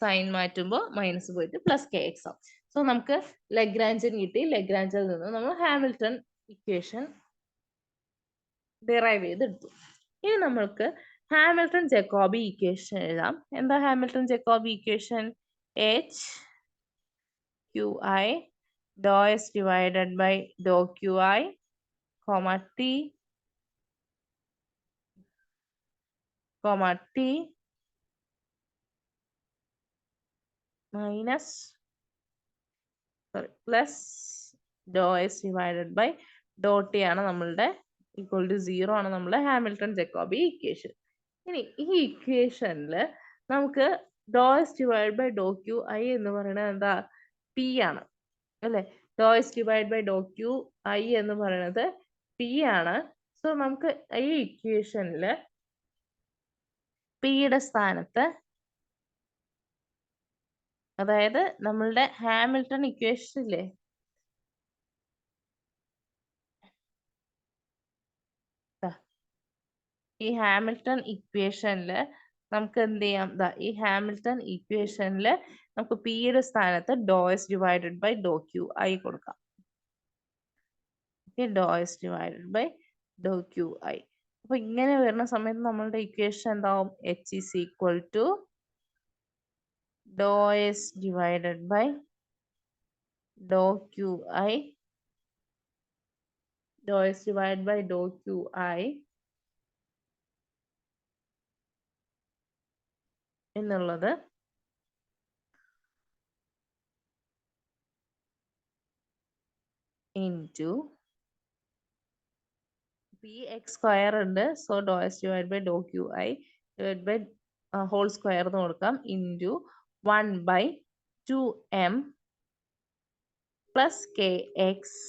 സൈൻ മാറ്റുമ്പോൾ മൈനസ് പോയിട്ട് പ്ലസ് കെ എക്സ് ആവും. സോ സോ നമുക്ക് ലഗ്രാഞ്ചിയൻ കിട്ടി. ലഗ്രാഞ്ചിൽ നിന്ന് നമ്മൾ ഹാമിൽട്ടൺ ഇക്വേഷൻ ഡിറൈവ് ചെയ്തെടുത്തു. ഇനി നമ്മൾക്ക് ഹാമിൽട്ടൺ ജക്കോബി ഇക്വേഷൻ എഴുതാം. എന്താ Hamilton Jacobi equation? H Q I Dr S divided by Dr Q I T minus plus Dr S divided by Dr T ആണ് നമ്മളുടെ ഈക്വൽ ടു 0 ആണ് നമ്മളുടെ ഹാമിൽട്ടൺ ജക്കോബി ഇക്വേഷൻ. ഇനി ഈ ഇക്വേഷനിൽ നമുക്ക് ഡോ S divide by Dr Q I എന്ന് പറയുന്നത് എന്താ? പി ആണ് അല്ലെ? Do S divide by Dr Q I എന്ന് പറയുന്നത് പി ആണ്. സോ നമുക്ക് ഈ ഇക്വേഷനിൽ പിയുടെ സ്ഥാനത്ത്, അതായത് നമ്മളുടെ ഹാമിൽട്ടൺ ഇക്വേഷൻ ഇല്ലേ, ഈ ഹാമിൽട്ടൺ ഇക്വേഷനിൽ നമുക്ക് എന്ത് ചെയ്യാം? ഈ ഹാമിൽട്ടൺ ഇക്വേഷനിൽ നമുക്ക് പിയുടെ സ്ഥാനത്ത് do S divided by Dr Q I കൊടുക്കാം. Do S divided by Dr Q I. അപ്പൊ ഇങ്ങനെ വരുന്ന സമയത്ത് നമ്മളുടെ ഇക്വേഷൻ എന്താവും? H is equal to do S divided by Dr Q I, Dr S divide by Dr Q I എന്നുള്ളത് into P X square ഉണ്ട്. So Dr S divide by Dr Q I divide by whole square എന്ന് കൊടുക്കാം, into 1/2m plus K X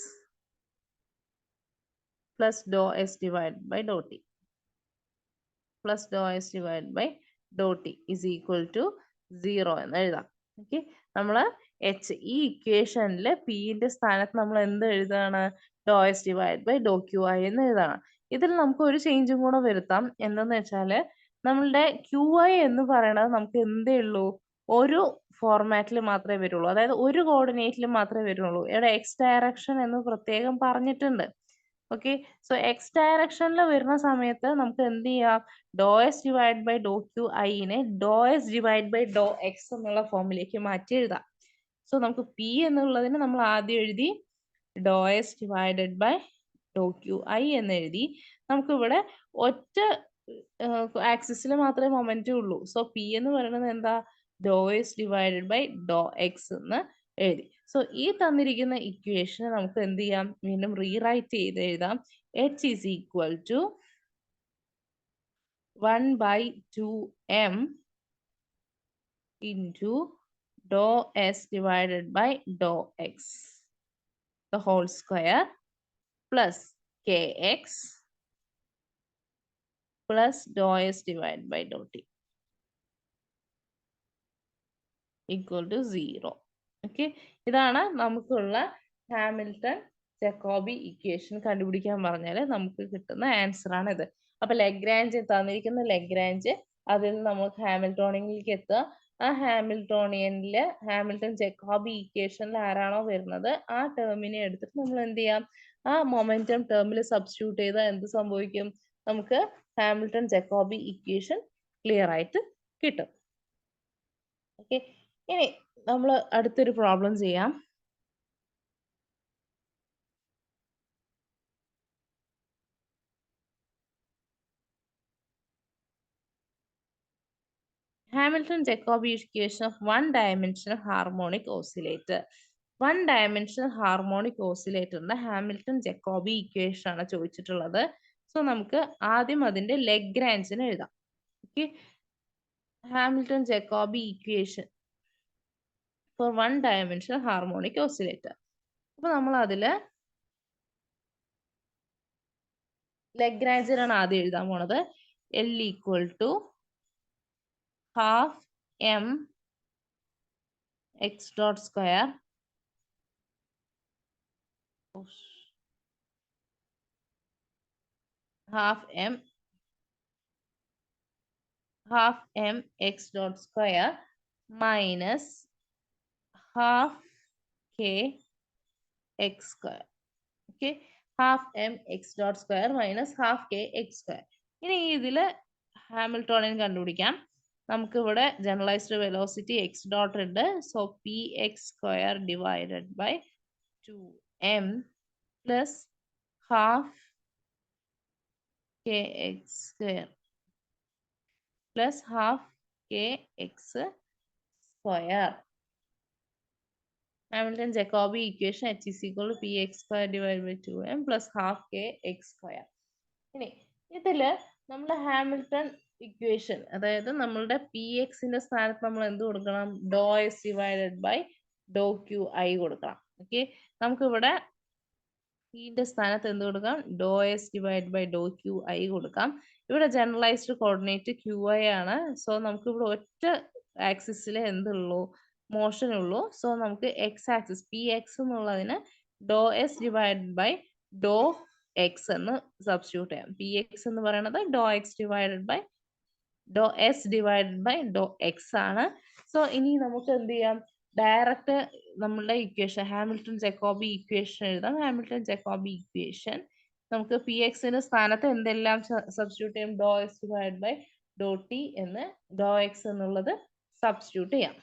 plus Dr S divide by Dr T plus Dr S divide by Dr T is equal to 0 എന്ന് എഴുതാം. Okay, നമ്മൾ H ഈ ഇക്വേഷനിൽ പിന്റെ സ്ഥാനത്ത് നമ്മൾ എന്ത് എഴുതാണ്? Do S divide by Dr Q I എന്ന് എഴുതാണ്. ഇതിൽ നമുക്ക് ഒരു ചേഞ്ചും കൂടെ വരുത്താം. എന്തെന്ന് വെച്ചാൽ നമ്മളുടെ ക്യു ഐ എന്ന് പറയുന്നത് നമുക്ക് എന്തേ ഉള്ളൂ? ഒരു ഫോർമാറ്റിൽ മാത്രമേ വരുള്ളൂ, അതായത് ഒരു കോർഡിനേറ്റിൽ മാത്രമേ വരുള്ളൂ. ഇവിടെ എക്സ് ഡയറക്ഷൻ എന്ന് പ്രത്യേകം പറഞ്ഞിട്ടുണ്ട്. ഓക്കെ, സോ എക്സ് ഡയറക്ഷനിൽ വരുന്ന സമയത്ത് നമുക്ക് എന്ത് ചെയ്യാം? Do S divide by Dr Q ഐനെ do S divide by do X എന്നുള്ള ഫോമിലേക്ക് മാറ്റി എഴുതാം. സോ നമുക്ക് പി എന്നുള്ളതിന് നമ്മൾ ആദ്യം എഴുതി do S divided by Dr Q I എന്ന് എഴുതി. നമുക്ക് ഇവിടെ ഒറ്റ ആക്സിസിൽ മാത്രമേ മൊമെന്റം ഉള്ളൂ. സോ പി എന്ന് പറയുന്നത് എന്താ? Do S divided by do X എന്ന് എഴുതി. സോ ഈ തന്നിരിക്കുന്ന ഇക്വേഷൻ നമുക്ക് എന്ത് ചെയ്യാം? വീണ്ടും റീറൈറ്റ് ചെയ്ത് എഴുതാം. H is equal to 1/2m into dou s divided by dou x the whole square plus kx plus dou s divided by dou t equal to 0. Okay, ഇതാണ് നമുക്കുള്ള ഹാമിൽട്ടൺ ജക്കോബി ഇക്വേഷൻ കണ്ടുപിടിക്കാൻ പറഞ്ഞാൽ നമുക്ക് കിട്ടുന്ന answer ആണ് ഇത്. അപ്പൊ Lagrange തന്നിരിക്കുന്ന ലഗ്രാഞ്ച്, അതിൽ നമുക്ക് ഹാമിൽട്ടോണിയനിലേക്ക് എത്തുക. ആ ഹാമിൽട്ടോണിയനില് ഹാമിൽട്ടൺ ജക്കോബി ഇക്വേഷനിൽ ആരാണോ വരുന്നത് ആ ടേമിനെ എടുത്തിട്ട് നമ്മൾ എന്ത് ചെയ്യാം? ആ മൊമെന്റം ടേമിൽ സബ്സ്റ്റിറ്റ്യൂട്ട് ചെയ്താൽ എന്ത് സംഭവിക്കും? നമുക്ക് ഹാമിൽട്ടൺ ജക്കോബി ഇക്വേഷൻ ക്ലിയർ ആയിട്ട് കിട്ടും. ഓക്കെ, ഇനി നമ്മൾ അടുത്തൊരു പ്രോബ്ലം ചെയ്യാം. Hamilton-Jacobi equation of one-dimensional harmonic oscillator. One-dimensional harmonic oscillator Hamilton Jacobi equation ആണ് ചോദിച്ചിട്ടുള്ളത്. സോ നമുക്ക് ആദ്യം അതിന്റെ ലഗ്രാഞ്ചിന് എഴുതാം. Okay, Hamilton Jacobi equation for one-dimensional harmonic oscillator. അപ്പൊ നമ്മൾ അതില് ലഗ്രാഞ്ചിനാണ് ആദ്യം എഴുതാൻ പോണത്. L equal to half m x dot square half m x dot square minus half x square. Okay, half m x dot square minus half k x square. ഇനി ഇതില് Hamiltonian കണ്ടുപിടിക്കാം. നമുക്ക് ഇവിടെ ജനറലൈസ്ഡ് വെലോസിറ്റി x dot ഉണ്ട്. So px square divided by 2m plus half kx square plus half kx square. Hamilton-Jacobi equation h is equal to px square divided by 2m plus half kx square. ഇനി ഇതില് നമ്മുടെ Hamilton equation, അതായത് നമ്മളുടെ P എക്സിന്റെ സ്ഥാനത്ത് നമ്മൾ എന്ത് കൊടുക്കണം? Do S divided by Dr Q I കൊടുക്കണം. ഓക്കെ, നമുക്ക് ഇവിടെ പിന്റെ സ്ഥാനത്ത് എന്ത് കൊടുക്കാം? Do S divide by Dr Q I കൊടുക്കാം. ഇവിടെ ജനറലൈസ്ഡ് കോർഡിനേറ്റ് ക്യു ഐ ആണ്. സോ നമുക്ക് ഇവിടെ ഒറ്റ ആക്സിസിൽ എന്തുള്ളൂ? മോഷൻ ഉള്ളൂ. സോ നമുക്ക് എക്സ് ആക്സിസ് പി എക്സ് എന്നുള്ളതിന് do S divided by do X എന്ന് സബ്സ്റ്റിറ്റ്യൂട്ട് ചെയ്യാം. പി എക്സ് എന്ന് പറയുന്നത് do X divided by do S divided by do X ആണ്. സോ ഇനി നമുക്ക് എന്ത് ചെയ്യാം? ഡയറക്റ്റ് നമ്മളുടെ ഇക്വേഷൻ ഹാമിൽട്ടൺ-ജാക്കോബി ഇക്വേഷൻ എഴുതാം. ഹാമിൽട്ടൺ-ജാക്കോബി ഇക്വേഷൻ നമുക്ക് പി എക്സിന്റെ സ്ഥാനത്ത് എന്തെല്ലാം സബ്സ്റ്റിറ്റ്യൂട്ട് ചെയ്യും? Do S divide by Dr T എന്ന് ഡോ എക്സ് എന്നുള്ളത് സബ്സ്റ്റിറ്റ്യൂട്ട് ചെയ്യാം.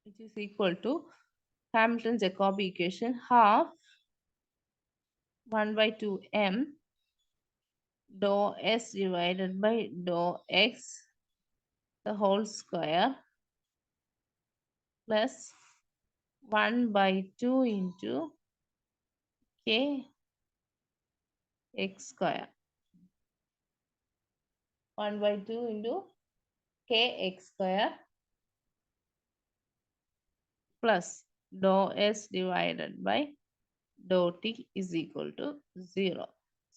Which is equal to Hamilton-Jacobi equation half 1 by 2m dou s divided by dou x the whole square plus 1 by 2 into k x square. 1 by 2 into k x square plus dou s divided by dou t is equal to 0.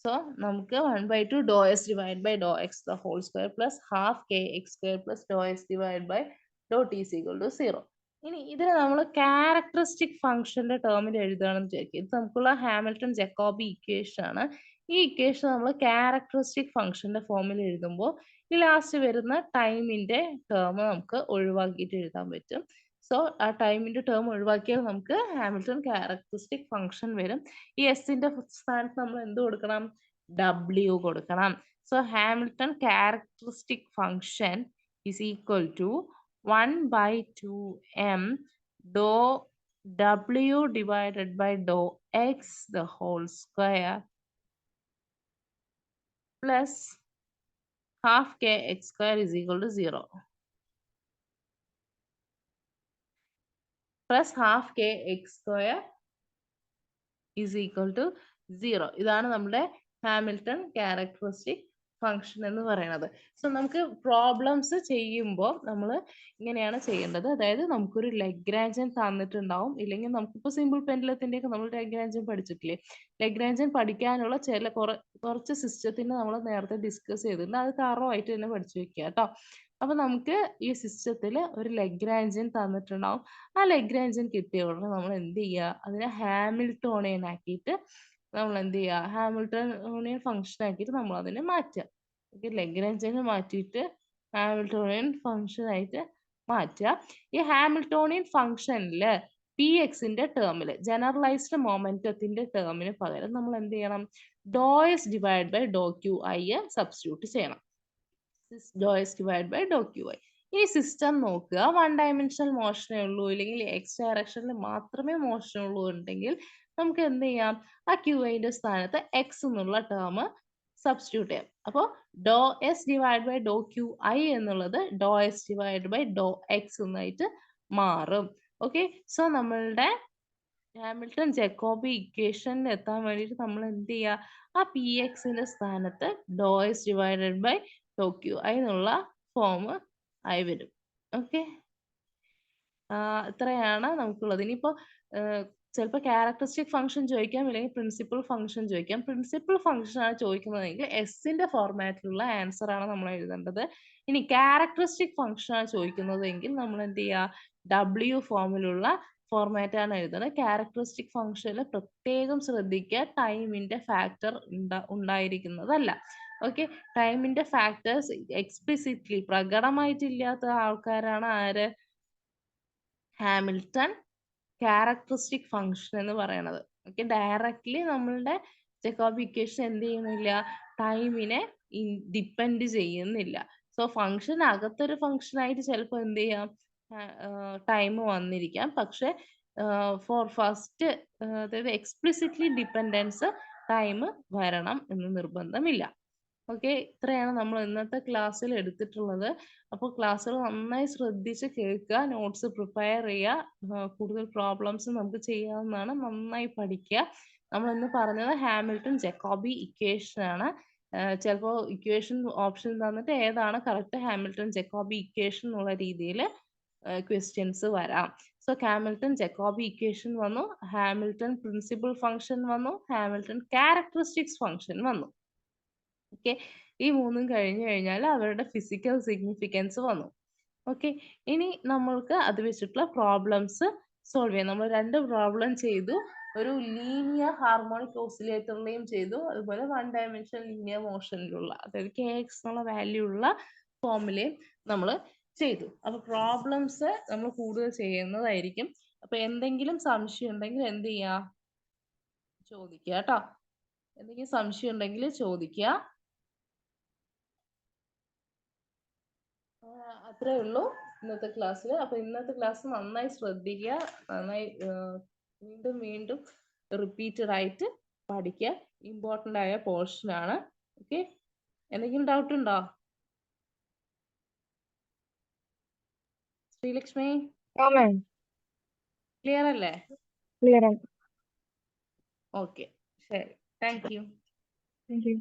So നമുക്ക് 1 by 2 dou s divided by dou x the whole square plus half k x square plus dou s divided by dou t is equal to 0. ഇനി ഇതിനെ നമ്മൾ characteristic ഫംഗ്ഷന്റെ ടേമിൽ എഴുതുകയാണെന്ന് വിചാരിക്കും. ഇത് നമുക്കുള്ള Hamilton-Jacobi equation ആണ്. ഈ ഇക്വേഷൻ നമ്മൾ ക്യാരക്ടറിസ്റ്റിക് ഫംഗ്ഷന്റെ ഫോമിൽ എഴുതുമ്പോൾ ഈ ലാസ്റ്റ് വരുന്ന ടൈമിന്റെ ടേം നമുക്ക് ഒഴിവാക്കിയിട്ട് എഴുതാൻ പറ്റും. സോ ആ ടൈമിന്റെ ടേം ഒഴിവാക്കിയാൽ നമുക്ക് ഹാമിൽട്ടൺ ക്യാരക്ടറിസ്റ്റിക് ഫംഗ്ഷൻ വരും. ഈ എസിന്റെ സ്ഥാനത്ത് നമ്മൾ എന്ത് കൊടുക്കണം? ഡബ്ല്യു കൊടുക്കണം. So Hamilton characteristic function is equal to 1 by 2m dou w divided by dou x the whole square plus half kx square is equal to 0. Plus half kx square is equal to 0. ഇതാണ് നമ്മുടെ Hamilton characteristic function എന്ന് പറയുന്നത്. So നമുക്ക് problems ചെയ്യുമ്പോൾ നമ്മൾ ഇങ്ങനെയാണ് ചെയ്യേണ്ടത്. അതായത് നമുക്കൊരു ലഗ്രാഞ്ചൻ തന്നിട്ടുണ്ടാവും, ഇല്ലെങ്കിൽ നമുക്കിപ്പോൾ സിമ്പിൾ പെൻഡുലത്തിന്റെ ഒക്കെ നമ്മൾ ലഗ്രാഞ്ചൻ പഠിച്ചിട്ടില്ലേ? ലഗ്രാഞ്ചൻ പഠിക്കാനുള്ള കുറച്ച് സിസ്റ്റത്തിന് നമ്മൾ നേരത്തെ ഡിസ്കസ് ചെയ്തിട്ടുണ്ട്. അത് തറവായിട്ട് തന്നെ പഠിച്ചു വെക്കുക കേട്ടോ. അപ്പൊ നമുക്ക് ഈ സിസ്റ്റത്തിൽ ഒരു ലഗ്രാഞ്ചൻ തന്നിട്ടുണ്ടാവും. ആ ലഗ്രാഞ്ചൻ കിട്ടിയ ഉടനെ നമ്മൾ എന്ത് ചെയ്യുക? അതിനെ ഹാമിൽട്ടോണിയൻ ആക്കിയിട്ട് നമ്മൾ എന്ത് ചെയ്യുക? ഹാമിൽട്ടോണിയൻ ഫംഗ്ഷൻ ആക്കിയിട്ട് നമ്മൾ അതിനെ മാറ്റുക. ഓക്കെ, ലഗ്രാഞ്ചിനെ മാറ്റിയിട്ട് ഹാമിൽട്ടോണിയൻ ഫംഗ്ഷൻ ആയിട്ട് മാറ്റുക. ഈ ഹാമിൽട്ടോണിയൻ ഫംഗ്ഷനിൽ പി എക്സിന്റെ ടേമിൽ ജനറലൈസ്ഡ് മൊമെന്റത്തിന്റെ ടേമിന് പകരം നമ്മൾ എന്ത് ചെയ്യണം? Do S divide by Dr Q I substitute ചെയ്യണം. Do S divide by Dr Q I. ഈ സിസ്റ്റം നോക്കുക, 1 ഡയമെൻഷണൽ മോഷനേ ഉള്ളൂ, ഇല്ലെങ്കിൽ എക്സ് ഡയറക്ഷനിൽ മാത്രമേ മോഷൻ ഉള്ളൂ ഉണ്ടെങ്കിൽ നമുക്ക് എന്ത് ചെയ്യാം? ആ ക്യു ഐന്റെ സ്ഥാനത്ത് എക്സ് എന്നുള്ള ടേം സബ്സ്റ്റിറ്റ്യൂട്ട് ചെയ്യാം. അപ്പോൾ ഡോ S divide by Dr Q I എന്നുള്ളത് do S divide by do X എന്നായിട്ട് മാറും. ഓക്കെ, സോ നമ്മളുടെ ഹാമിൽട്ടൺ-ജാക്കോബി ഇക്വേഷനിൽ എത്താൻ വേണ്ടിയിട്ട് നമ്മൾ എന്ത് ചെയ്യുക? ആ പി എക്സിന്റെ സ്ഥാനത്ത് do S divided by Dr Q I എന്നുള്ള ഫോം ആയി വരും. ഓക്കെ, ഇത്രയാണ് നമുക്കുള്ളത്. ഇനിയിപ്പോ ചിലപ്പോൾ ക്യാരക്ടറിസ്റ്റിക് ഫംഗ്ഷൻ ചോദിക്കാം, അല്ലെങ്കിൽ പ്രിൻസിപ്പൽ ഫംഗ്ഷൻ ചോദിക്കാം. പ്രിൻസിപ്പൽ ഫംഗ്ഷൻ ആണ് ചോദിക്കുന്നതെങ്കിൽ എസിന്റെ ഫോർമാറ്റിലുള്ള ആൻസർ ആണ് നമ്മൾ എഴുതേണ്ടത്. ഇനി ക്യാരക്ടറിസ്റ്റിക് ഫംഗ്ഷൻ ആണ് ചോദിക്കുന്നതെങ്കിൽ നമ്മൾ എന്ത് ചെയ്യുക? ഡബ്ല്യു ഫോമിലുള്ള ഫോർമാറ്റ് ആണ് എഴുതുന്നത്. ക്യാരക്ടറിസ്റ്റിക് ഫംഗ്ഷനിൽ പ്രത്യേകം ശ്രദ്ധിക്കുക, ടൈമിന്റെ ഫാക്ടർ ഉണ്ടായിരിക്കുന്നതല്ല. ഓക്കെ, ടൈമിന്റെ ഫാക്ടേഴ്സ് എക്സ്പ്ലിസിറ്റ്ലി പ്രകടമായിട്ടില്ലാത്ത ആൾക്കാരാണ് ആര്? ഹാമിൽട്ടൺ ക്യാരക്ടറിസ്റ്റിക് ഫംഗ്ഷൻ എന്ന് പറയണത്. ഓക്കെ, ഡയറക്റ്റ്ലി നമ്മളുടെ ജക്കോബി ഇക്വേഷൻ എന്ത് ചെയ്യുന്നില്ല, ടൈമിനെ ഡിപ്പെൻഡ് ചെയ്യുന്നില്ല. സോ ഫംഗ്ഷൻ അകത്തൊരു ഫംഗ്ഷൻ ആയിട്ട് ചിലപ്പോൾ എന്ത് ചെയ്യാം, ടൈം വന്നിരിക്കാം. പക്ഷെ ഫോർ ഫസ്റ്റ് അതായത് എക്സ്പ്ലിസിറ്റ്ലി ഡിപ്പെൻഡൻസ് ടൈം വരണം എന്ന് നിർബന്ധമില്ല. ഓക്കെ, ഇത്രയാണ് നമ്മൾ ഇന്നത്തെ ക്ലാസ്സിൽ എടുത്തിട്ടുള്ളത്. അപ്പോൾ ക്ലാസ്സുകൾ നന്നായി ശ്രദ്ധിച്ച് കേൾക്കുക, നോട്ട്സ് പ്രിപ്പയർ ചെയ്യുക, കൂടുതൽ പ്രോബ്ലംസ് നമുക്ക് ചെയ്യാവുന്നതാണ്. നന്നായി പഠിക്കുക. നമ്മൾ ഇന്ന് പറഞ്ഞത് ഹാമിൽട്ടൺ ജക്കോബി ഇക്വേഷൻ ആണ്. ചിലപ്പോൾ ഇക്വേഷൻ ഓപ്ഷൻ തന്നിട്ട് ഏതാണ് കറക്റ്റ് ഹാമിൽട്ടൺ ജക്കോബി ഇക്വേഷൻ എന്നുള്ള രീതിയിൽ ക്വസ്റ്റ്യൻസ് വരാം. സോ ഹാമിൽട്ടൺ ജക്കോബി ഇക്വേഷൻ വന്നു, ഹാമിൽട്ടൺ പ്രിൻസിപ്പൽ ഫംഗ്ഷൻ വന്നു, ഹാമിൽട്ടൺ ക്യാരക്ടറിസ്റ്റിക്സ് ഫംഗ്ഷൻ വന്നു. ഓക്കെ, ഈ മൂന്നും കഴിഞ്ഞു കഴിഞ്ഞാൽ അവരുടെ ഫിസിക്കൽ സിഗ്നിഫിക്കൻസ് വന്നു. ഓക്കെ, ഇനി നമ്മൾക്ക് അത് വെച്ചിട്ടുള്ള പ്രോബ്ലംസ് സോൾവ് ചെയ്യാം. നമ്മൾ 2 പ്രോബ്ലം ചെയ്തു, ഒരു ലീനിയർ ഹാർമോണിക് ഓസിലേറ്ററിലെയും ചെയ്തു, അതുപോലെ 1 ഡയമെൻഷൻ ലീനിയർ മോഷനിലുള്ള അതായത് kx എന്നുള്ള വാല്യൂ ഉള്ള ഫോമിലെയും നമ്മൾ ചെയ്തു. അപ്പൊ പ്രോബ്ലംസ് നമ്മൾ കൂടുതൽ ചെയ്യുന്നതായിരിക്കും. അപ്പൊ എന്തെങ്കിലും സംശയം ഉണ്ടെങ്കിൽ എന്ത് ചെയ്യാ, ചോദിക്കുക കേട്ടോ. എന്തെങ്കിലും സംശയം ഉണ്ടെങ്കിൽ ചോദിക്കുക. അത്രേ ഉള്ളൂ ഇന്നത്തെ ക്ലാസ്സിൽ. അപ്പൊ ഇന്നത്തെ ക്ലാസ് നന്നായി ശ്രദ്ധിക്കുക, നന്നായി വീണ്ടും വീണ്ടും റിപ്പീറ്റഡ് ആയിട്ട് പഠിക്കുക. ഇമ്പോർട്ടൻ്റ് ആയ പോർഷൻ ആണ്. ഓക്കെ, എന്തെങ്കിലും ഡൗട്ട് ഉണ്ടോ ശ്രീലക്ഷ്മി? ക്ലിയർ അല്ലേ? ക്ലിയർ ആണ്. ഓക്കെ, ശരി, താങ്ക് യു. Thank you.